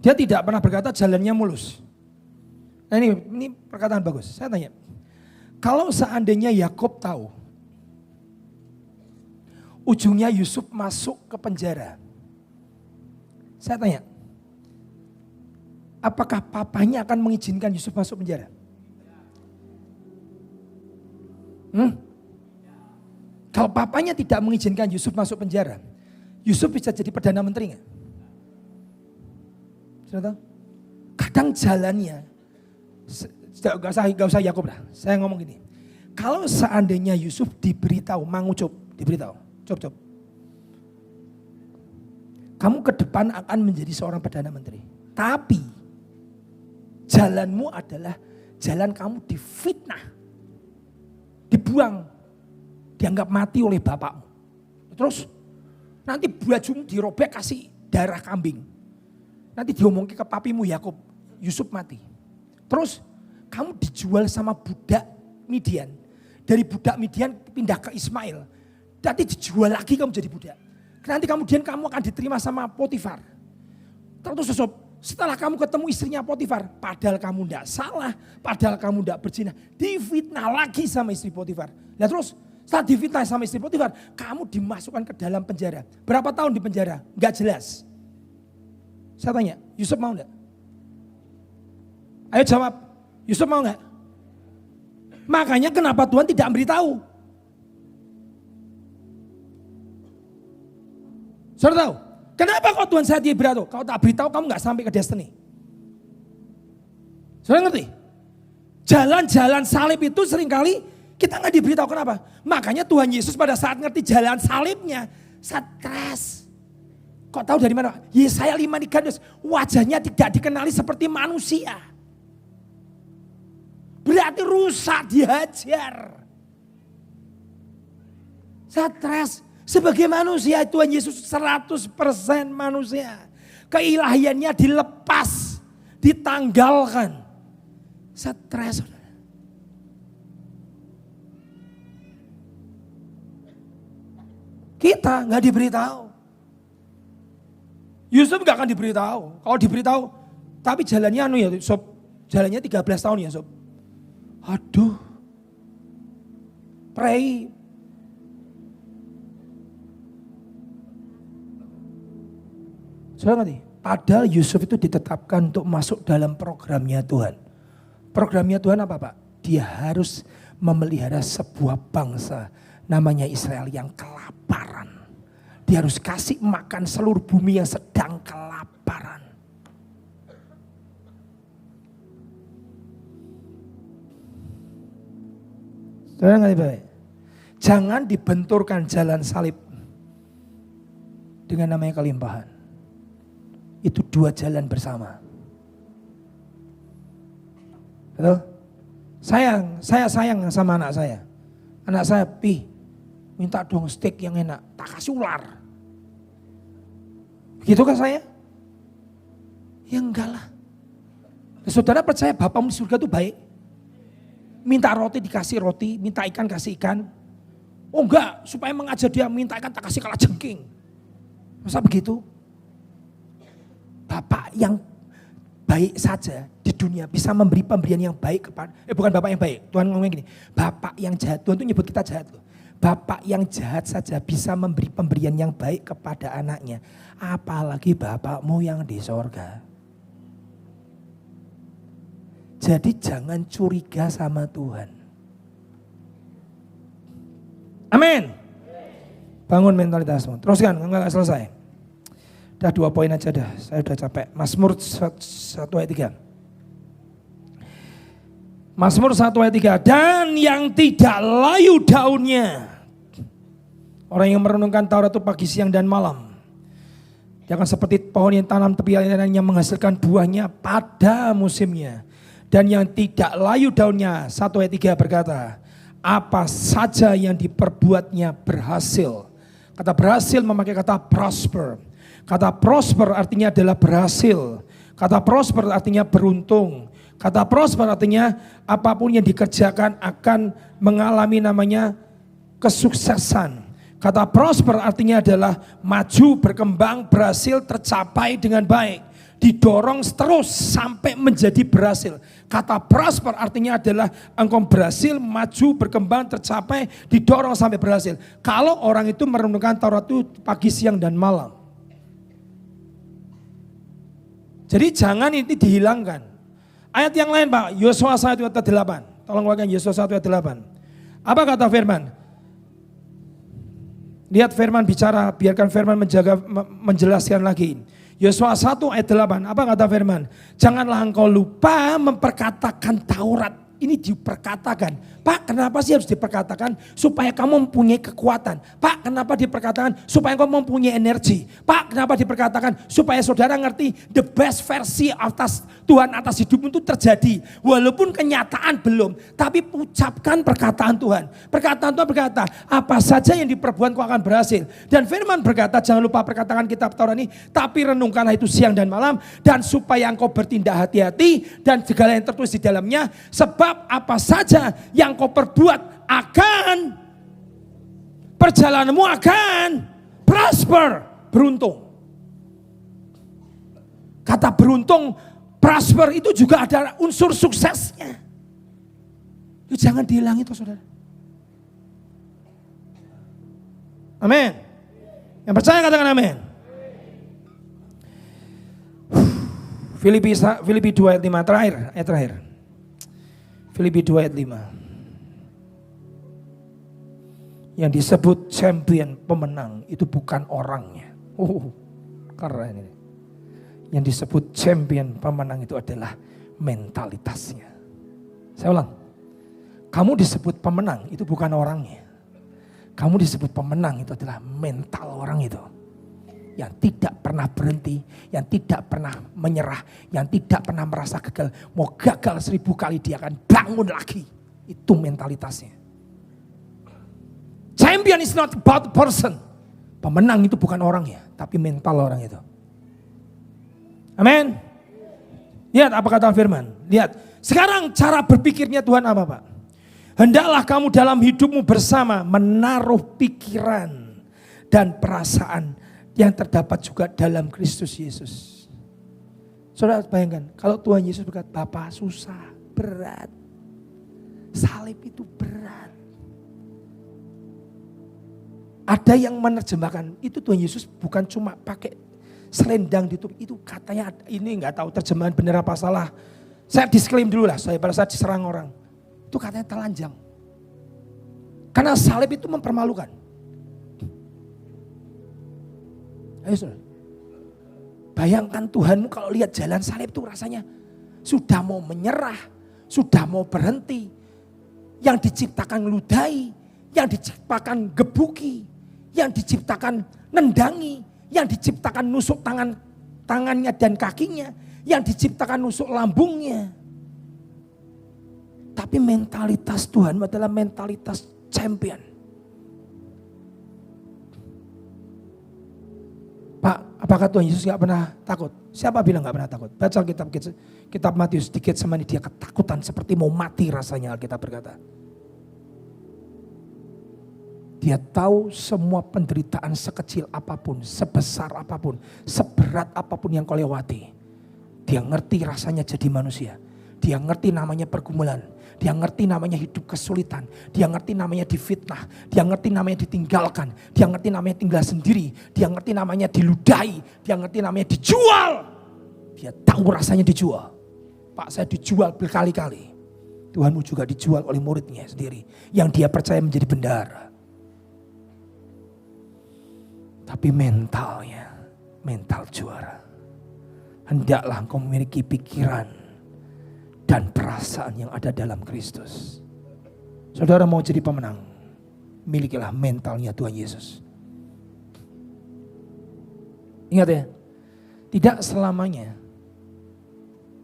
Dia tidak pernah berkata jalannya mulus. Nah ini perkataan bagus. Saya tanya, kalau seandainya Yakub tahu ujungnya Yusuf masuk ke penjara, saya tanya, apakah papanya akan mengizinkan Yusuf masuk penjara? Kalau papanya tidak mengizinkan Yusuf masuk penjara, Yusuf bisa jadi Perdana Menteri nggak? Sudah tahu? Kadang jalannya, gak usah Yakub lah, saya ngomong gini. Kalau seandainya Yusuf diberitahu, diberitahu, Cob. Kamu ke depan akan menjadi seorang Perdana Menteri. Tapi jalanmu adalah jalan kamu difitnah. Dibuang, dianggap mati oleh bapakmu. Terus nanti bajumu dirobek kasih darah kambing. Nanti diomongin ke papimu Yakub, Yusuf mati. Terus kamu dijual sama budak Midian. Dari budak Midian pindah ke Ismail. Nanti dijual lagi kamu jadi budak. Nanti kemudian kamu akan diterima sama Potifar. Terus setelah kamu ketemu istrinya Potifar, padahal kamu tidak salah, padahal kamu tidak berzina, difitnah lagi sama istri Potifar. Nah terus setelah difitnah sama istri Potifar, kamu dimasukkan ke dalam penjara. Berapa tahun di penjara? Enggak jelas. Saya tanya, Yusuf mau enggak? Ayo jawab, Yusuf mau enggak? Makanya kenapa Tuhan tidak memberitahu? Saudara tahu? Kenapa kok Tuhan saya beritahu? Kalau tak beritahu kamu gak sampai ke destiny. Saudara ngerti? Jalan-jalan salib itu seringkali kita gak diberitahu kenapa. Makanya Tuhan Yesus pada saat ngerti jalan salibnya, stres. Kok tahu dari mana? Yesaya 5:13, wajahnya tidak dikenali seperti manusia. Berarti rusak, dihajar. Stres. Sebagai manusia Tuhan Yesus 100% manusia. Keilahiannya dilepas, ditanggalkan. Stres. Kita nggak diberitahu. Yusuf nggak akan diberitahu. Kalau diberitahu, tapi jalannya Sob. Jalannya 13 tahun ya Sob. Aduh. Pray. Saudara ngerti? Padahal Yusuf itu ditetapkan untuk masuk dalam programnya Tuhan. Programnya Tuhan apa Pak? Dia harus memelihara sebuah bangsa namanya Israel yang kelaparan. Dia harus kasih makan seluruh bumi yang sedang kelaparan. Saudara ngerti Pak? Jangan dibenturkan jalan salib dengan namanya kelimpahan. Itu dua jalan bersama. Betul? Saya sayang sama anak saya. Anak saya, minta dong steak yang enak, tak kasih ular. Begitu kan saya? Ya enggak lah. Saudara percaya Bapamu di surga itu baik? Minta roti dikasih roti, minta ikan kasih ikan. Oh enggak, supaya mengajar dia minta ikan tak kasih kalajengking. Masa begitu? Bapak yang baik saja di dunia bisa memberi pemberian yang baik kepada, bukan Bapak yang baik, Tuhan ngomong gini, Bapak yang jahat, Tuhan itu nyebut kita jahat loh. Bapak yang jahat saja bisa memberi pemberian yang baik kepada anaknya. Apalagi Bapakmu yang di sorga. Jadi jangan curiga sama Tuhan. Amin. Bangun mentalitasmu. Teruskan, enggak selesai. Udah 2 poin aja dah, saya udah capek. Mazmur 1 ayat 3. Mazmur 1 ayat 3. Dan yang tidak layu daunnya. Orang yang merenungkan Taurat itu pagi, siang, dan malam. Dia akan seperti pohon yang tanam tepi aliran yang menghasilkan buahnya pada musimnya. Dan yang tidak layu daunnya, 1 ayat 3 berkata, apa saja yang diperbuatnya berhasil. Kata berhasil memakai kata prosper. Kata prosper artinya adalah berhasil. Kata prosper artinya beruntung. Kata prosper artinya apapun yang dikerjakan akan mengalami namanya kesuksesan. Kata prosper artinya adalah maju, berkembang, berhasil, tercapai dengan baik. Didorong terus sampai menjadi berhasil. Kata prosper artinya adalah engkau berhasil, maju, berkembang, tercapai, didorong sampai berhasil. Kalau orang itu merenungkan Taurat itu pagi, siang, dan malam. Jadi jangan ini dihilangkan. Ayat yang lain Pak, Yosua 1 ayat 8. Tolong keluarkan Yosua 1 ayat 8. Apa kata firman? Lihat firman bicara, biarkan firman menjelaskan lagi. Yosua 1 ayat 8, apa kata firman? Janganlah engkau lupa memperkatakan Taurat. Ini diperkatakan. Pak, kenapa sih harus diperkatakan? Supaya kamu mempunyai kekuatan. Pak, kenapa diperkatakan? Supaya kamu mempunyai energi. Pak, kenapa diperkatakan? Supaya saudara ngerti the best versi atas Tuhan atas hidupmu itu terjadi. Walaupun kenyataan belum, tapi ucapkan perkataan Tuhan. Perkataan Tuhan berkata, apa saja yang diperbuat kau akan berhasil. Dan firman berkata, jangan lupa perkataan kitab Taurat ini, tapi renungkanlah itu siang dan malam. Dan supaya engkau bertindak hati-hati dan segala yang tertulis di dalamnya. Sebab apa saja yang kau perbuat akan, perjalananmu akan prosper, beruntung. Kata beruntung, prosper itu juga ada unsur suksesnya. Itu jangan dihilangi itu saudara. Amin. Yang percaya katakan amin. Filipi 2 ayat 5 terakhir, ayat terakhir. Filipi 2 ayat 5. Yang disebut champion, pemenang itu bukan orangnya. Keren ini. Yang disebut champion, pemenang itu adalah mentalitasnya. Saya ulang. Kamu disebut pemenang itu bukan orangnya. Kamu disebut pemenang itu adalah mental orang itu. Yang tidak pernah berhenti, yang tidak pernah menyerah, yang tidak pernah merasa gagal. Mau gagal 1000 kali dia akan bangun lagi. Itu mentalitasnya. Champion is not about person. Pemenang itu bukan orangnya, tapi mental orang itu. Amin. Lihat apa kata firman. Lihat. Sekarang cara berpikirnya Tuhan apa Pak? Hendaklah kamu dalam hidupmu bersama menaruh pikiran dan perasaan yang terdapat juga dalam Kristus Yesus. Saudara bayangkan, kalau Tuhan Yesus berkata, Bapak susah, berat. Salib itu berat. Ada yang menerjemahkan, itu Tuhan Yesus bukan cuma pakai selendang ditutup. Itu katanya, ini gak tahu terjemahan benar apa salah. Saya disclaim dulu lah, saya pada saat diserang orang. Itu katanya telanjang. Karena salib itu mempermalukan. Ayo saudara. Bayangkan Tuhanmu kalau lihat jalan salib itu rasanya sudah mau menyerah, sudah mau berhenti. Yang diciptakan ludahi, yang diciptakan gebuki, yang diciptakan nendangi, yang diciptakan nusuk tangannya dan kakinya, yang diciptakan nusuk lambungnya. Tapi mentalitas Tuhan adalah mentalitas champion. Pak, apakah Tuhan Yesus gak pernah takut? Siapa bilang gak pernah takut? Baca kitab Matius, sedikit semani dia ketakutan seperti mau mati rasanya, Alkitab berkata. Dia tahu semua penderitaan sekecil apapun, sebesar apapun, seberat apapun yang kau lewati. Dia ngerti rasanya jadi manusia. Dia ngerti namanya pergumulan. Dia ngerti namanya hidup kesulitan. Dia ngerti namanya difitnah. Dia ngerti namanya ditinggalkan. Dia ngerti namanya tinggal sendiri. Dia ngerti namanya diludahi. Dia ngerti namanya dijual. Dia tahu rasanya dijual. Pak, saya dijual berkali-kali. Tuhanmu juga dijual oleh muridnya sendiri. Yang dia percaya menjadi bendahara. Tapi mentalnya, mental juara. Hendaklah engkau memiliki pikiran dan perasaan yang ada dalam Kristus. Saudara mau jadi pemenang, milikilah mentalnya Tuhan Yesus. Ingat ya, tidak selamanya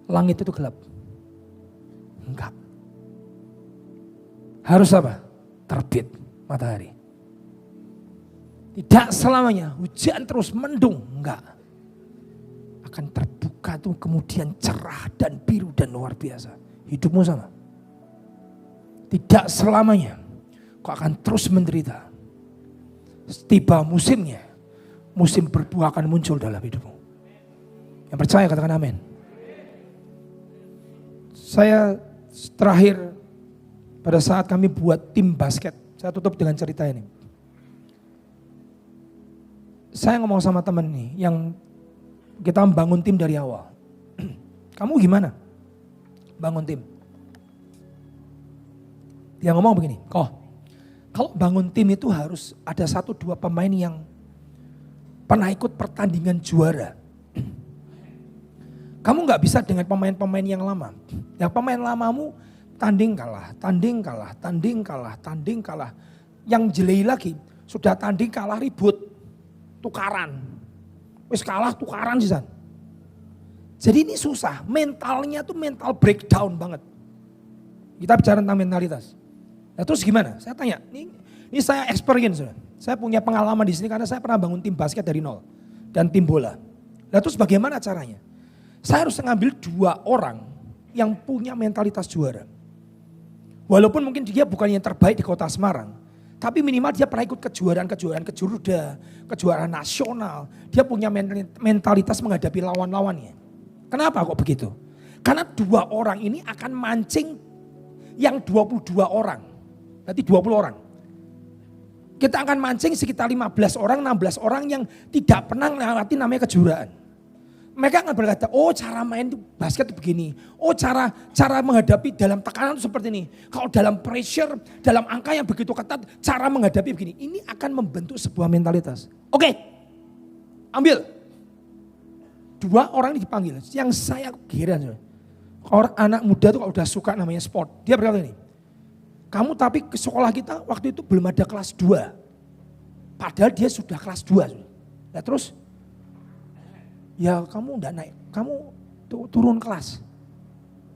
langit itu gelap. Enggak. Harus apa? Terbit matahari. Tidak selamanya hujan terus mendung. Enggak. Akan terbuka tuh kemudian cerah dan biru dan luar biasa. Hidupmu sama. Tidak selamanya kau akan terus menderita. Tiba musimnya, musim berbuah akan muncul dalam hidupmu. Yang percaya katakan amin. Saya terakhir pada saat kami buat tim basket, saya tutup dengan cerita ini. Saya ngomong sama teman nih yang kita membangun tim dari awal. Kamu gimana bangun tim? Dia ngomong begini, kalau bangun tim itu harus ada 1-2 pemain yang pernah ikut pertandingan juara. Kamu gak bisa dengan pemain-pemain yang lama. Yang pemain lamamu tanding kalah. Yang jelek lagi sudah tanding kalah ribut, tukaran. Wis kalah tukaran sih San. Jadi ini susah, mentalnya tuh mental breakdown banget. Kita bicara tentang mentalitas. Nah terus gimana? Saya tanya, ini saya experience. Saya punya pengalaman di sini karena saya pernah bangun tim basket dari nol. Dan tim bola. Nah terus bagaimana caranya? Saya harus mengambil 2 orang yang punya mentalitas juara. Walaupun mungkin dia bukan yang terbaik di kota Semarang. Tapi minimal dia pernah ikut kejuaraan kejuruda, kejuaraan nasional. Dia punya mentalitas menghadapi lawan-lawannya. Kenapa kok begitu? Karena 2 orang ini akan mancing yang 22 orang. Berarti 20 orang. Kita akan mancing sekitar 15 orang, 16 orang yang tidak pernah melewati namanya kejuaraan. Mereka akan berkata, oh cara main basket itu begini. Oh cara menghadapi dalam tekanan itu seperti ini. Kalau dalam pressure, dalam angka yang begitu ketat, cara menghadapi begini. Ini akan membentuk sebuah mentalitas. Oke, ambil. 2 orang ini dipanggil. Yang saya heran, orang anak muda itu kalau udah suka namanya sport. Dia berkata ini, kamu tapi ke sekolah kita waktu itu belum ada kelas 2. Padahal dia sudah kelas 2. Nah terus, ya kamu enggak naik, kamu turun kelas.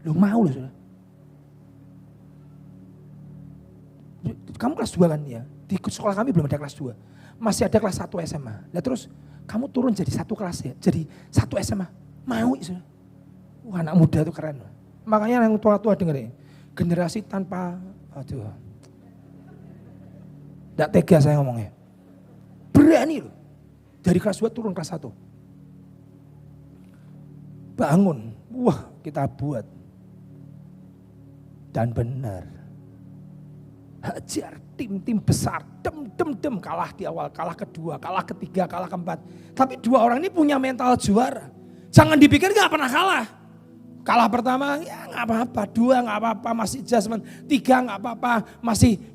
Lu mau loh sudah. Kamu kelas 2 kan ya, di sekolah kami belum ada kelas 2. Masih ada kelas 1 SMA. Nah terus kamu turun jadi 1 kelas ya, jadi 1 SMA. Mau sudah. Wah anak muda itu keren. Makanya yang tua-tua denger ya, generasi tanpa, enggak tega saya ngomongnya. Berani loh, dari kelas 2 turun kelas 1. Bangun, wah kita buat. Dan benar. Hajar tim-tim besar, dem, kalah di awal, kalah kedua, kalah ketiga, kalah keempat. Tapi 2 orang ini punya mental juara. Jangan dipikir gak pernah kalah. Kalah pertama, ya gak apa-apa, 2 gak apa-apa, masih adjustment, 3 gak apa-apa,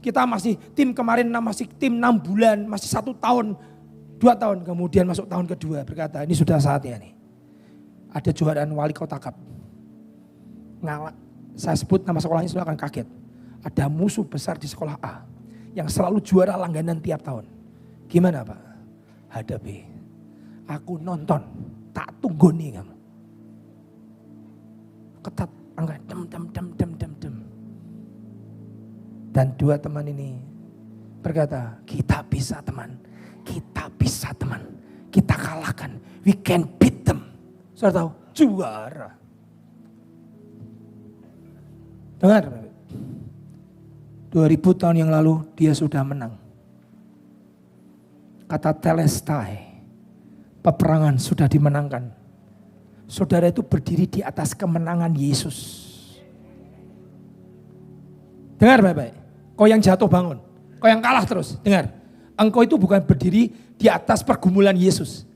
kita masih tim kemarin masih tim 6 bulan, masih 1 tahun, 2 tahun, kemudian masuk tahun kedua berkata ini sudah saatnya nih. Ada juaraan wali kota cup. Saya sebut nama sekolahnya sudah akan kaget. Ada musuh besar di sekolah A yang selalu juara langganan tiap tahun. Gimana Pak? Hadapi. Aku nonton, tak tunggu nih kamu. Ketat, angka dem. Dan 2 teman ini berkata, kita bisa teman, kita kalahkan, we can beat them. Saudara tahu, juara. Dengar, 2000 tahun yang lalu dia sudah menang. Kata telestai, peperangan sudah dimenangkan. Saudara itu berdiri di atas kemenangan Yesus. Dengar baik-baik. Kau yang jatuh bangun. Kau yang kalah terus. Dengar. Engkau itu bukan berdiri di atas pergumulan Yesus.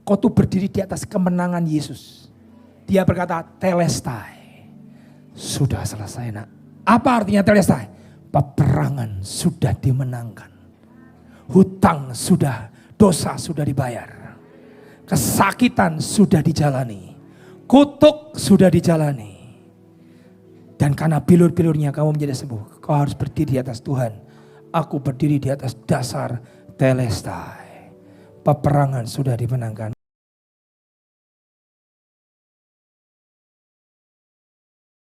Kau tuh berdiri di atas kemenangan Yesus. Dia berkata, telestai. Sudah selesai nak. Apa artinya telestai? Peperangan sudah dimenangkan. Hutang sudah, dosa sudah dibayar. Kesakitan sudah dijalani. Kutuk sudah dijalani. Dan karena bilur-bilurnya kamu menjadi sembuh. Kau harus berdiri di atas Tuhan. Aku berdiri di atas dasar telestai. Peperangan sudah dimenangkan.